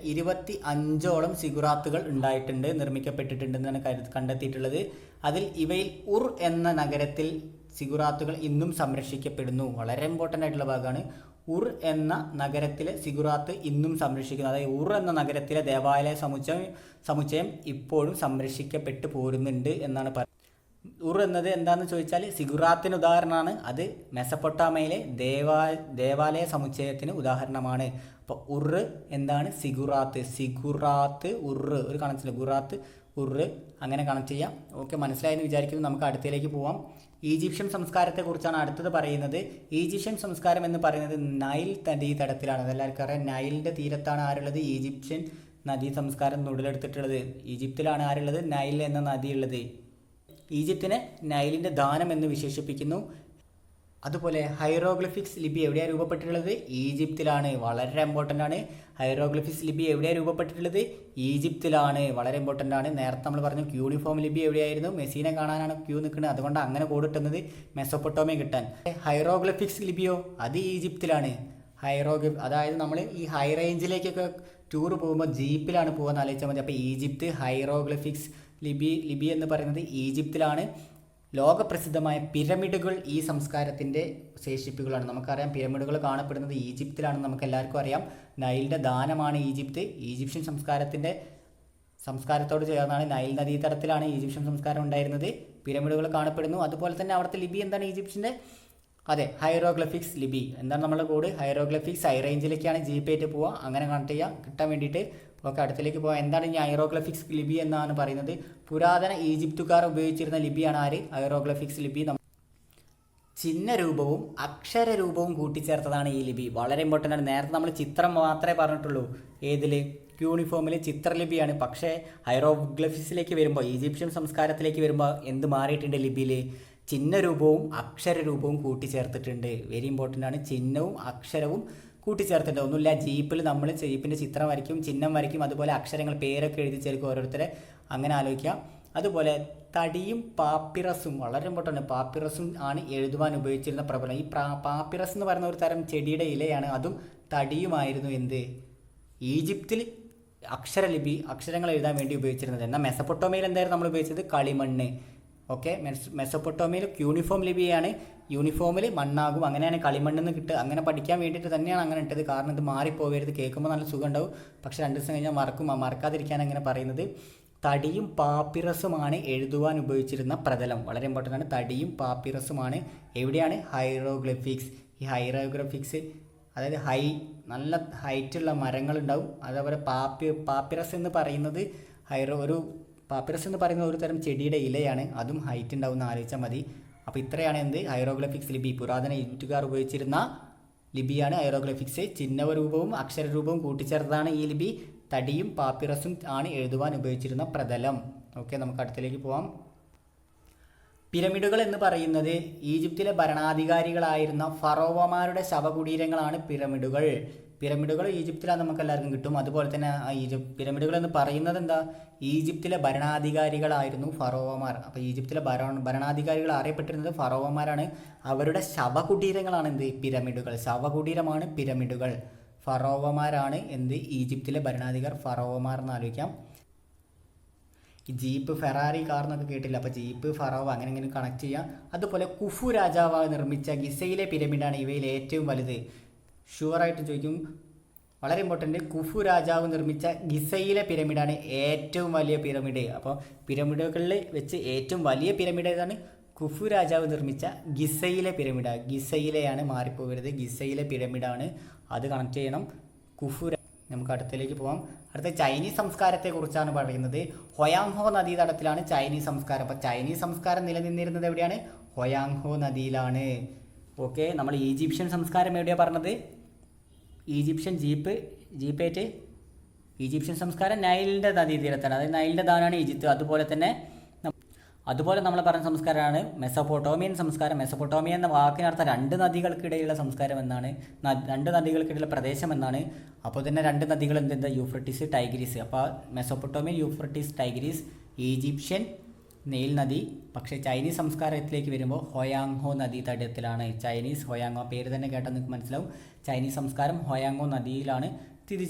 Speaker 1: 25ഓളം സിഗുറാത്തുകൾ ഉണ്ടായിട്ടുണ്ട്, നിർമ്മിക്കപ്പെട്ടിട്ടുണ്ടെന്നാണ് കണ്ടെത്തിയിട്ടുള്ളത്. അതിൽ ഇവയിൽ ഉർ എന്ന നഗരത്തിൽ സിഗുറാത്തുകൾ ഇന്നും സംരക്ഷിക്കപ്പെടുന്നു. വളരെ ഇമ്പോർട്ടൻ്റ് ആയിട്ടുള്ള ഭാഗമാണ്. ഉർ എന്ന നഗരത്തിലെ സിഗുറാത്ത് ഇന്നും സംരക്ഷിക്കുന്നു. അതായത് ഉർ എന്ന നഗരത്തിലെ ദേവാലയ സമുച്ചയം ഇപ്പോഴും സംരക്ഷിക്കപ്പെട്ടു പോരുന്നുണ്ട് എന്നാണ് പറയുന്നത്. ഉർ എന്നത് എന്താണെന്ന് ചോദിച്ചാൽ സിഗുറാത്തിന് ഉദാഹരണമാണ്. അത് മെസൊപ്പൊട്ടാമിയയിലെ ദേവാലയ സമുച്ചയത്തിന് ഉദാഹരണമാണ്. അപ്പോൾ ഉർ എന്താണ്? സിഗുറാത്ത് ഉർ ഒരു കണക്റ്റില്ല. ഗുറാത്ത് ഉർ അങ്ങനെ കണക്ട് ചെയ്യാം. ഓക്കെ, മനസ്സിലായെന്ന് വിചാരിക്കുന്നു. നമുക്ക് അടുത്തതിലേക്ക് പോവാം. ഈജിപ്ഷ്യൻ സംസ്കാരത്തെക്കുറിച്ചാണ് അടുത്തത് പറയുന്നത്. ഈജിപ്ഷ്യൻ സംസ്കാരം എന്ന് പറയുന്നത് നൈൽ നദീതടത്തിലാണ്. അതെല്ലാവർക്കും അറിയാം. നൈലിൻ്റെ തീരത്താണ് ആരുള്ളത്? ഈജിപ്ഷ്യൻ നദീ സംസ്കാരം ഉടലെടുത്തിട്ടുള്ളത്. ഈജിപ്തിലാണ് ആരുള്ളത്? നൈൽ എന്ന നദിയുള്ളത്. ഈജിപ്തിനെ നൈലിൻ്റെ ദാനം എന്ന് വിശേഷിപ്പിക്കുന്നു. അതുപോലെ ഹൈറോഗ്ലിഫിക്സ് ലിപി എവിടെയാണ് രൂപപ്പെട്ടിട്ടുള്ളത്? ഈജിപ്തിലാണ്. വളരെ ഇമ്പോർട്ടൻ്റ് ആണ്. ഹൈറോഗ്ലിഫിക്സ് ലിപി എവിടെയാണ് രൂപപ്പെട്ടിട്ടുള്ളത്? ഈജിപ്തിലാണ്. വളരെ ഇമ്പോർട്ടൻ്റ് ആണ്. നേരത്തെ നമ്മൾ പറഞ്ഞു ക്യൂണിഫോം ലിപി എവിടെയായിരുന്നു? മെസ്സിനെ കാണാനാണ് ക്യൂ നിൽക്കുന്നത്. അതുകൊണ്ട് അങ്ങനെ കോഡിട്ടുന്നത് മെസൊപ്പൊട്ടേമിയ കിട്ടാൻ. ഹൈറോഗ്ലിഫിക്സ് ലിപിയോ? അത് ഈജിപ്തിലാണ്. അതായത് നമ്മൾ ഈ ഹൈ റേഞ്ചിലേക്കൊക്കെ ടൂർ പോകുമ്പോൾ ജീപ്പിലാണ് പോകുന്നത് ആലോചിച്ചാൽ മതി. അപ്പോൾ ഈജിപ്ത് ഹൈറോഗ്ലിഫിക്സ് ലിപി എന്ന് പറയുന്നത് ഈജിപ്തിലാണ്. ലോകപ്രസിദ്ധമായ പിരമിഡുകൾ ഈ സംസ്കാരത്തിൻ്റെ ശേഷിപ്പുകളാണ്. നമുക്കറിയാം പിരമിഡുകൾ കാണപ്പെടുന്നത് ഈജിപ്തിലാണെന്ന് നമുക്ക് എല്ലാവർക്കും അറിയാം. നൈലിൻ്റെ ദാനമാണ് ഈജിപ്ത്. ഈജിപ്ഷ്യൻ സംസ്കാരത്തോട് ചേർന്നാണ്, നൈൽ നദീതടത്തിലാണ് ഈജിപ്ഷ്യൻ സംസ്കാരം ഉണ്ടായിരുന്നത്. പിരമിഡുകൾ കാണപ്പെടുന്നു. അതുപോലെ തന്നെ അവിടുത്തെ ലിപി എന്താണ്? ഈജിപ്ഷ്യൻ്റെ അതെ ഹൈറോഗ്ലിഫിക്സ് ലിപി. എന്താണ് നമ്മുടെ കോഡ്? ഹൈറോഗ്ലിഫിക്സ്. ഹൈ റേഞ്ചിലേക്കാണ് ജീപ്പായിട്ട് പോവുക. അങ്ങനെ കണക്ട് ചെയ്യുക കിട്ടാൻ വേണ്ടിയിട്ട്. ഓക്കെ, അടുത്തിലേക്ക് പോകാം. എന്താണ് ഈ ഹൈറോഗ്ലിഫിക്സ് ലിപി എന്നാണ് പറയുന്നത്? പുരാതന ഈജിപ്തുകാർ ഉപയോഗിച്ചിരുന്ന ലിപിയാണ് ആര്? ഹൈറോഗ്ലിഫിക്സ് ലിപി. ചിഹ്നരൂപവും അക്ഷരരൂപവും കൂട്ടിച്ചേർത്തതാണ് ഈ ലിപി. വളരെ ഇമ്പോർട്ടൻ്റ് ആണ്. നേരത്തെ നമ്മൾ ചിത്രം മാത്രമേ പറഞ്ഞിട്ടുള്ളൂ. ഏതിൽ? യൂണിഫോമിൽ ചിത്രലിപിയാണ്. പക്ഷേ ഹൈറോഗ്ലിഫിക്സിലേക്ക് വരുമ്പോൾ, ഈജിപ്ഷ്യൻ സംസ്കാരത്തിലേക്ക് വരുമ്പോൾ എന്ത് മാറിയിട്ടുണ്ട് ലിപിയിൽ? ചിഹ്നരൂപവും അക്ഷരരൂപവും കൂട്ടിച്ചേർത്തിട്ടുണ്ട്. വെരി ഇമ്പോർട്ടൻ്റ് ആണ്. ചിഹ്നവും അക്ഷരവും കൂട്ടിച്ചേർത്തിട്ടുണ്ട്. ഒന്നുമില്ല, ജീപ്പിൽ നമ്മൾ ജീപ്പിൻ്റെ ചിത്രം വരയ്ക്കും, ചിഹ്നം വരയ്ക്കും, അതുപോലെ അക്ഷരങ്ങൾ പേരൊക്കെ എഴുതി ചേർക്കും ഓരോരുത്തരെ. അങ്ങനെ ആലോചിക്കാം. അതുപോലെ തടിയും പാപ്പിറസും വളരെ ഇമ്പോർട്ടൻ്റ്. പാപ്പിറസും ആണ് എഴുതുവാൻ ഉപയോഗിച്ചിരുന്ന പ്രബലം. ഈ പാപ്പിറസ് എന്ന് പറയുന്ന ഒരു തരം ചെടിയുടെ ഇലയാണ്. അതും തടിയുമായിരുന്നു എന്ത്? ഈജിപ്തിൽ അക്ഷരങ്ങൾ എഴുതാൻ വേണ്ടി ഉപയോഗിച്ചിരുന്നത്. എന്നാൽ മെസൊപ്പൊട്ടേമിയയിൽ എന്തായിരുന്നു നമ്മൾ ഉപയോഗിച്ചത്? കളിമണ്ണ്. ഓക്കെ, മെസൊപ്പൊട്ടേമിയയിൽ യൂണിഫോം ലിപിയാണ്. യൂണിഫോമിൽ മണ്ണാകും. അങ്ങനെയാണ് കളിമണ്ണെന്ന് കിട്ടുക. അങ്ങനെ പഠിക്കാൻ വേണ്ടിയിട്ട് തന്നെയാണ് അങ്ങനെ ഇട്ടത്. കാരണം ഇത് മാറിപ്പോവരുത്. കേൾക്കുമ്പോൾ നല്ല സുഖം ഉണ്ടാവും, പക്ഷേ 2 ദിവസം കഴിഞ്ഞാൽ മറക്കാതിരിക്കാൻ അങ്ങനെ പറയുന്നത്. തടിയും പാപ്പിറസുമാണ് എഴുതുവാൻ ഉപയോഗിച്ചിരുന്ന പ്രതലം. വളരെ ഇമ്പോർട്ടൻ്റ് ആണ്. തടിയും പാപ്പിറസുമാണ് എവിടെയാണ്? ഹൈറോഗ്ലിഫിക്സ്. ഈ ഹൈറോഗ്ലിഫിക്സ് അതായത് നല്ല ഹൈറ്റുള്ള മരങ്ങളുണ്ടാവും. അതേപോലെ പാപ്പിറസ് എന്ന് പറയുന്നത് പാപ്പിറസ് എന്ന് പറയുന്ന ഒരു തരം ചെടിയുടെ ഇലയാണ്. അതും ഹൈറ്റ് ഉണ്ടാവും എന്ന് ആലോചിച്ചാൽ മതി. അപ്പോൾ ഇത്രയാണ് എന്ത്? ഹൈറോഗ്ലിഫിക്സ് ലിപി. പുരാതന ഈജിപ്തുകാർ ഉപയോഗിച്ചിരുന്ന ലിപിയാണ് ഹൈറോഗ്ലിഫിക്സ്. ചിഹ്നരൂപവും അക്ഷരരൂപവും കൂട്ടിച്ചേർത്തതാണ് ഈ ലിപി. തടിയും പാപ്പിറസും ആണ് എഴുതുവാൻ ഉപയോഗിച്ചിരുന്ന പ്രതലം. ഓക്കെ, നമുക്ക് അടുത്തിലേക്ക് പോവാം. പിരമിഡുകൾ എന്ന് പറയുന്നത് ഈജിപ്തിലെ ഭരണാധികാരികളായിരുന്ന ഫറോവമാരുടെ ശവകുടീരങ്ങളാണ് പിരമിഡുകൾ. പിരമിഡുകൾ ഈജിപ്തിലാണ്, നമുക്ക് എല്ലാവർക്കും കിട്ടും. അതുപോലെ തന്നെ പിരമിഡുകൾ എന്ന് പറയുന്നത് എന്താ, ഈജിപ്തിലെ ഭരണാധികാരികളായിരുന്നു ഫറോവമാർ. അപ്പോൾ ഈജിപ്തിലെ ഭരണാധികാരികൾ അറിയപ്പെട്ടിരുന്നത് ഫറോവമാരാണ്. അവരുടെ ശവകുടീരങ്ങളാണ് എന്ത്, പിരമിഡുകൾ. ശവകുടീരമാണ് പിരമിഡുകൾ. ഫറോവമാരാണ് എന്ത്, ഈജിപ്തിലെ ഭരണാധികാർ ഫറോവമാർ എന്ന് ആലോചിക്കാം. ജീപ്പ്, ഫെറാറി കാർ എന്നൊക്കെ കേട്ടില്ല. അപ്പോൾ ജീപ്പ്, ഫറോവ അങ്ങനെ ഇങ്ങനെ കണക്ട് ചെയ്യാം. അതുപോലെ കുഫു രാജാവ് നിർമ്മിച്ച ഗിസയിലെ പിരമിഡാണ് ഇവയിൽ ഏറ്റവും വലുത്. ഷുവറായിട്ട് ചോദിക്കും, വളരെ ഇമ്പോർട്ടൻ്റ്. കുഫു രാജാവ് നിർമ്മിച്ച ഗിസയിലെ പിരമിഡാണ് ഏറ്റവും വലിയ പിരമിഡ്. അപ്പോൾ പിരമിഡുകളിൽ വെച്ച് ഏറ്റവും വലിയ പിരമിഡ് ഏതാണ്, കുഫു രാജാവ് നിർമ്മിച്ച ഗിസയിലെ പിരമിഡാണ്. ഗിസയിലെയാണ്, മാറിപ്പോകരുത്, ഗിസയിലെ പിരമിഡാണ്. അത് കണക്ട് ചെയ്യണം. കുഫു. നമുക്ക് അടുത്തേക്ക് പോകാം. അടുത്ത ചൈനീസ് സംസ്കാരത്തെക്കുറിച്ചാണ് പറയുന്നത്. ഹൊയാങ്ഹോ നദീതടത്തിലാണ് ചൈനീസ് സംസ്കാരം. അപ്പോൾ ചൈനീസ് സംസ്കാരം നിലനിന്നിരുന്നത് എവിടെയാണ്, ഹൊയാങ്ഹോ നദിയിലാണ്. ഓക്കെ, നമ്മൾ ഈജിപ്ഷ്യൻ സംസ്കാരം എവിടെയാണ് പറഞ്ഞത്, ഈജിപ്ഷ്യൻ ജീപ്പേറ്റ് ഈജിപ്ഷ്യൻ സംസ്കാരം നൈലിൻ്റെ നദീതീരത്താണ്. അതായത് നൈലിൻ്റെ ദാനാണ് ഈജിപ്ത്. അതുപോലെ നമ്മൾ പറഞ്ഞ സംസ്കാരമാണ് മെസൊപ്പൊട്ടോമിയൻ സംസ്കാരം. മെസൊപ്പൊട്ടോമിയ എന്ന വാക്കിനർത്ഥം രണ്ട് നദികൾക്കിടയിലുള്ള സംസ്കാരം എന്നാണ്, രണ്ട് നദികൾക്കിടയിലുള്ള പ്രദേശം എന്നാണ്. അപ്പോൾ തന്നെ രണ്ട് നദികൾ എന്തെന്താ, യൂഫ്രട്ടീസ്, ടൈഗ്രീസ്. അപ്പോൾ മെസൊപ്പൊട്ടോമിയൻ, യൂഫ്രട്ടീസ്, ടൈഗ്രീസ്, ഈജിപ്ഷ്യൻ നെയിൽ നദി. പക്ഷേ ചൈനീസ് സംസ്കാരത്തിലേക്ക് വരുമ്പോൾ ഹൊയാങ്ഹോ നദീതടത്തിലാണ്. ചൈനീസ് ഹൊയാങ്ഹോ, പേര് തന്നെ കേട്ടാൽ നിങ്ങൾക്ക് മനസ്സിലാവും. ചൈനീസ് സംസ്കാരം ഹൊയാങ്ഹോ നദിയിലാണ് സ്ഥിതി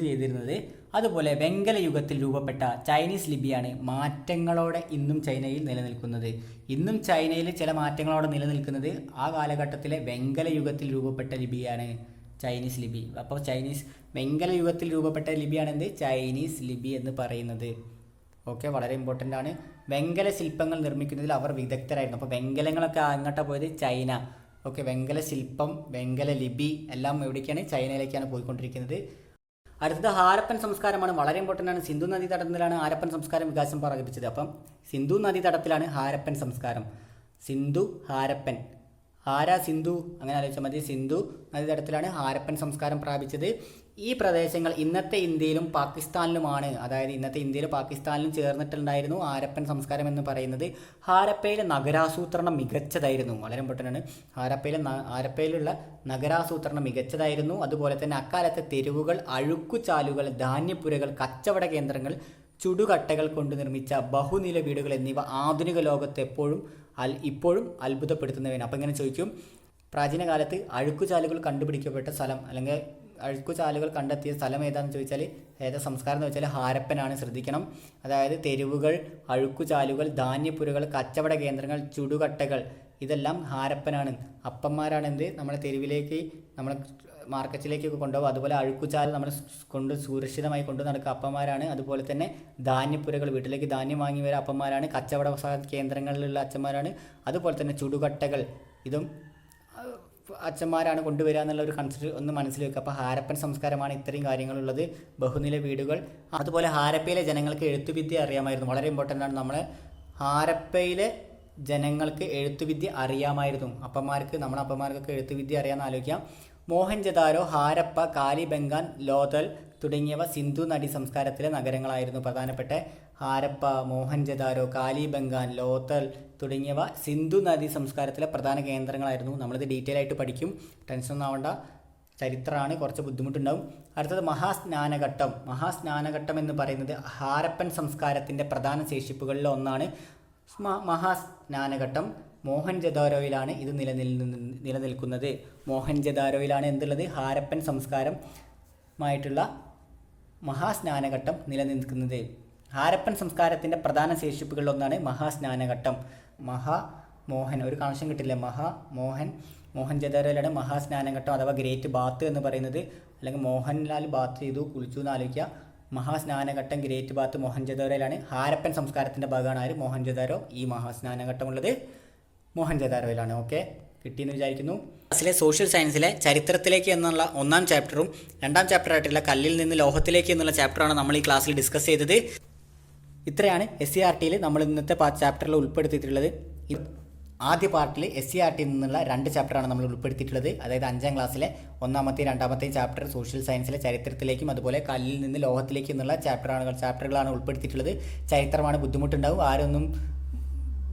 Speaker 1: ചെയ്തിരുന്നത്. അതുപോലെ വെങ്കല യുഗത്തിൽ രൂപപ്പെട്ട ചൈനീസ് ലിപിയാണ് മാറ്റങ്ങളോടെ ഇന്നും ചൈനയിൽ നിലനിൽക്കുന്നത്. ഇന്നും ചൈനയിൽ ചില മാറ്റങ്ങളോടെ നിലനിൽക്കുന്നത് ആ കാലഘട്ടത്തിലെ വെങ്കല യുഗത്തിൽ രൂപപ്പെട്ട ലിപിയാണ് ചൈനീസ് ലിപി. അപ്പോൾ വെങ്കല യുഗത്തിൽ രൂപപ്പെട്ട ലിപിയാണ് എന്ത്, ചൈനീസ് ലിപി എന്ന് പറയുന്നത്. ഓക്കെ, വളരെ ഇമ്പോർട്ടൻ്റ് ആണ്. വെങ്കല ശില്പങ്ങൾ നിർമ്മിക്കുന്നതിൽ അവർ വിദഗ്ധരായിരുന്നു. അപ്പോൾ വെങ്കലങ്ങളൊക്കെ അങ്ങോട്ടാണ് പോയത്, ചൈന. ഓക്കെ, വെങ്കല ശില്പം, വെങ്കല ലിപി എല്ലാം എവിടേക്കാണ്, ചൈനയിലേക്കാണ് പോയിക്കൊണ്ടിരിക്കുന്നത്. അടുത്തത് ഹാരപ്പൻ സംസ്കാരമാണ്. വളരെ ഇമ്പോർട്ടൻ്റ് ആണ്. സിന്ധു നദീതടത്തിലാണ് ഹാരപ്പൻ സംസ്കാരം വികാസം പ്രാപിച്ചത്. അപ്പം സിന്ധു നദീതടത്തിലാണ് ഹാരപ്പൻ സംസ്കാരം. സിന്ധു, ഹാരപ്പൻ, സിന്ധു അങ്ങനെ ആലോചിച്ചാൽ മതി. സിന്ധു നദീതടത്തിലാണ് ഹാരപ്പൻ സംസ്കാരം പ്രാപിച്ചത്. ഈ പ്രദേശങ്ങൾ ഇന്നത്തെ ഇന്ത്യയിലും പാകിസ്ഥാനിലുമാണ്. അതായത് ഇന്നത്തെ ഇന്ത്യയിലും പാകിസ്ഥാനിലും ചേർന്നിട്ടുണ്ടായിരുന്നു ഹാരപ്പൻ സംസ്കാരം എന്ന് പറയുന്നത്. ഹാരപ്പയിലെ നഗരാസൂത്രണം മികച്ചതായിരുന്നു. വളരെ ഇമ്പോർട്ടൻ്റ് ആണ്. ഹാരപ്പയിലുള്ള നഗരാസൂത്രണം മികച്ചതായിരുന്നു. അതുപോലെ തന്നെ അക്കാലത്തെ തെരുവുകൾ, അഴുക്കുചാലുകൾ, ധാന്യപ്പുരകൾ, കച്ചവട കേന്ദ്രങ്ങൾ, ചുടുകട്ടകൾ കൊണ്ട് നിർമ്മിച്ച ബഹുനില വീടുകൾ എന്നിവ ആധുനിക ലോകത്ത് ഇപ്പോഴും അത്ഭുതപ്പെടുത്തുന്നവയാണ്. അപ്പം ഇങ്ങനെ ചോദിക്കും, പ്രാചീന കാലത്ത് അഴുക്കുചാലുകൾ കണ്ടുപിടിക്കപ്പെട്ട സ്ഥലം അല്ലെങ്കിൽ അഴുക്കുചാലുകൾ കണ്ടെത്തിയ സ്ഥലം ഏതാണെന്ന് ചോദിച്ചാൽ, ഏതാ സംസ്കാരം എന്ന് വെച്ചാൽ ഹാരപ്പനാണ്. ശ്രദ്ധിക്കണം. അതായത് തെരുവുകൾ, അഴുക്കുചാലുകൾ, ധാന്യപ്പുരകൾ, കച്ചവട കേന്ദ്രങ്ങൾ, ചുടുകട്ടകൾ, ഇതെല്ലാം ഹാരപ്പനാണ്. അപ്പന്മാരാണ് എന്ത്, നമ്മളെ തെരുവിലേക്ക്, നമ്മളെ മാർക്കറ്റിലേക്കൊക്കെ കൊണ്ടുപോകും. അതുപോലെ അഴുക്കുചാൽ നമ്മൾ സുരക്ഷിതമായി കൊണ്ടു നടക്കുക അപ്പന്മാരാണ്. അതുപോലെ തന്നെ ധാന്യപ്പുരകൾ, വീട്ടിലേക്ക് ധാന്യം വാങ്ങി വരാൻ അപ്പന്മാരാണ്. കച്ചവട കേന്ദ്രങ്ങളിലുള്ള അച്ഛന്മാരാണ്. അതുപോലെ തന്നെ ചുടുകട്ടകൾ, ഇതും അച്ഛന്മാരാണ് കൊണ്ടുവരിക എന്നുള്ള ഒരു കൺസെപ്റ്റ് ഒന്ന് മനസ്സിൽ വെക്കുക. അപ്പോൾ ഹാരപ്പൻ സംസ്കാരമാണ് ഇത്രയും കാര്യങ്ങളുള്ളത്. ബഹുനില വീടുകൾ. അതുപോലെ ഹാരപ്പയിലെ ജനങ്ങൾക്ക് എഴുത്തുവിദ്യ അറിയാമായിരുന്നു. വളരെ ഇമ്പോർട്ടൻ്റ് ആണ്. നമ്മളെ ഹാരപ്പയിലെ ജനങ്ങൾക്ക് എഴുത്തുവിദ്യ അറിയാമായിരുന്നു. നമ്മളെ അപ്പന്മാർക്കൊക്കെ എഴുത്തുവിദ്യ അറിയാമെന്ന് ആലോചിക്കാം. മോഹൻജദാരോ, ഹാരപ്പ, കാലിബംഗാൻ, ലോഥൽ തുടങ്ങിയവ സിന്ധു നദീ സംസ്കാരത്തിലെ നഗരങ്ങളായിരുന്നു. പ്രധാനപ്പെട്ട ഹാരപ്പ, മോഹൻജദാരോ, കാലിബംഗാൻ, ലോഥൽ തുടങ്ങിയവ സിന്ധു നദീ സംസ്കാരത്തിലെ പ്രധാന കേന്ദ്രങ്ങളായിരുന്നു. നമ്മളിത് ഡീറ്റെയിൽ ആയിട്ട് പഠിക്കും, ടെൻഷൻ ആവേണ്ട. ചരിത്രമാണ്, കുറച്ച് ബുദ്ധിമുട്ടുണ്ടാവും. അടുത്തത് മഹാസ്നാനഘട്ടം. മഹാസ്നാനഘട്ടം എന്ന് പറയുന്നത് ഹാരപ്പൻ സംസ്കാരത്തിൻ്റെ പ്രധാന ശേഷിപ്പുകളിൽ ഒന്നാണ്. മഹാസ്നാനഘട്ടം മോഹൻജദാരോയിലാണ് ഇത് നിലനിൽക്കുന്നത്. മോഹൻജദാരോയിലാണ് എന്തുള്ളത്, ഹാരപ്പൻ സംസ്കാരമായിട്ടുള്ള മഹാസ്നാനഘട്ടം നിലനിൽക്കുന്നത്. ഹാരപ്പൻ സംസ്കാരത്തിൻ്റെ പ്രധാന ശേഷിപ്പുകളിൽ ഒന്നാണ് മഹാസ്നാനഘട്ടം. ഒരു കണക്ഷൻ കിട്ടില്ല. മോഹൻജദാരോയിലാണ് മഹാസ്നാനഘട്ടം അഥവാ ഗ്രേറ്റ് ബാത്ത് എന്ന് പറയുന്നത്. അല്ലെങ്കിൽ മോഹൻലാൽ ബാത്ത് ചെയ്തു, കുളിച്ചു എന്ന് ആലോചിക്കുക. മഹാസ്നാനഘട്ടം, ഗ്രേറ്റ് ബാത്ത് മോഹൻജദാരോയിലാണ്. ഹാരപ്പൻ സംസ്കാരത്തിൻ്റെ ഭാഗമാണ് ആര്, മോഹൻജദാരോ. ഈ മഹാസ്നാനഘട്ടമുള്ളത് മോഹൻജദാരോയിലാണ്. ഓക്കെ, കിട്ടിയെന്ന് വിചാരിക്കുന്നു. ക്ലാസ്സിലെ സോഷ്യൽ സയൻസിലെ ചരിത്രത്തിലേക്ക് എന്നുള്ള 1ാം ചാപ്റ്ററും 2ാം ചാപ്റ്ററായിട്ടുള്ള കല്ലിൽ നിന്ന് ലോഹത്തിലേക്ക് എന്നുള്ള ചാപ്റ്ററാണ് നമ്മൾ ഈ ക്ലാസ്സിൽ ഡിസ്കസ് ചെയ്തത്. ഇത്രയാണ് SCERTയിൽ നമ്മൾ ഇന്നത്തെ ചാപ്റ്ററിൽ ഉൾപ്പെടുത്തിയിട്ടുള്ളത്. ആദ്യ പാർട്ടിൽ SCERT നിന്നുള്ള 2 ചാപ്റ്ററാണ് നമ്മൾ ഉൾപ്പെടുത്തിയിട്ടുള്ളത്. അതായത് 5ാം ക്ലാസ്സിലെ 1ാമത്തെയും 2ാമത്തെയും ചാപ്റ്റർ സോഷ്യൽ സയൻസിലെ ചരിത്രത്തിലേക്കും അതുപോലെ കല്ലിൽ നിന്ന് ലോഹത്തിലേക്ക് എന്നുള്ള ചാപ്റ്ററുകളാണ് ഉൾപ്പെടുത്തിയിട്ടുള്ളത്. ചരിത്രമാണ്, ബുദ്ധിമുട്ടുണ്ടാവും. ആരൊന്നും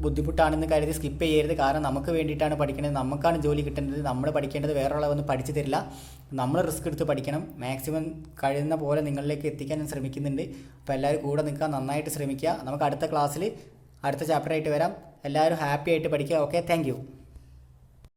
Speaker 1: ബുദ്ധിമുട്ടാണെന്ന് കരുതി സ്കിപ്പ് ചെയ്യരുത്. കാരണം നമുക്ക് വേണ്ടിയിട്ടാണ് പഠിക്കുന്നത്, നമുക്കാണ് ജോലി കിട്ടേണ്ടത്. നമ്മൾ പഠിക്കേണ്ടത് വേറെയുള്ളവൊന്നും പഠിച്ചു തരില്ല. നമ്മൾ റിസ്ക് എടുത്ത് പഠിക്കണം. മാക്സിമം കഴിയുന്ന പോലെ നിങ്ങളിലേക്ക് എത്തിക്കാൻ ഞാൻ ശ്രമിക്കുന്നുണ്ട്. അപ്പോൾ എല്ലാവരും കൂടെ നിൽക്കാൻ നന്നായിട്ട് ശ്രമിക്കുക. നമുക്ക് അടുത്ത ക്ലാസ്സിൽ അടുത്ത ചാപ്റ്ററായിട്ട് വരാം. എല്ലാവരും ഹാപ്പി ആയിട്ട് പഠിക്കുക. Okay, thank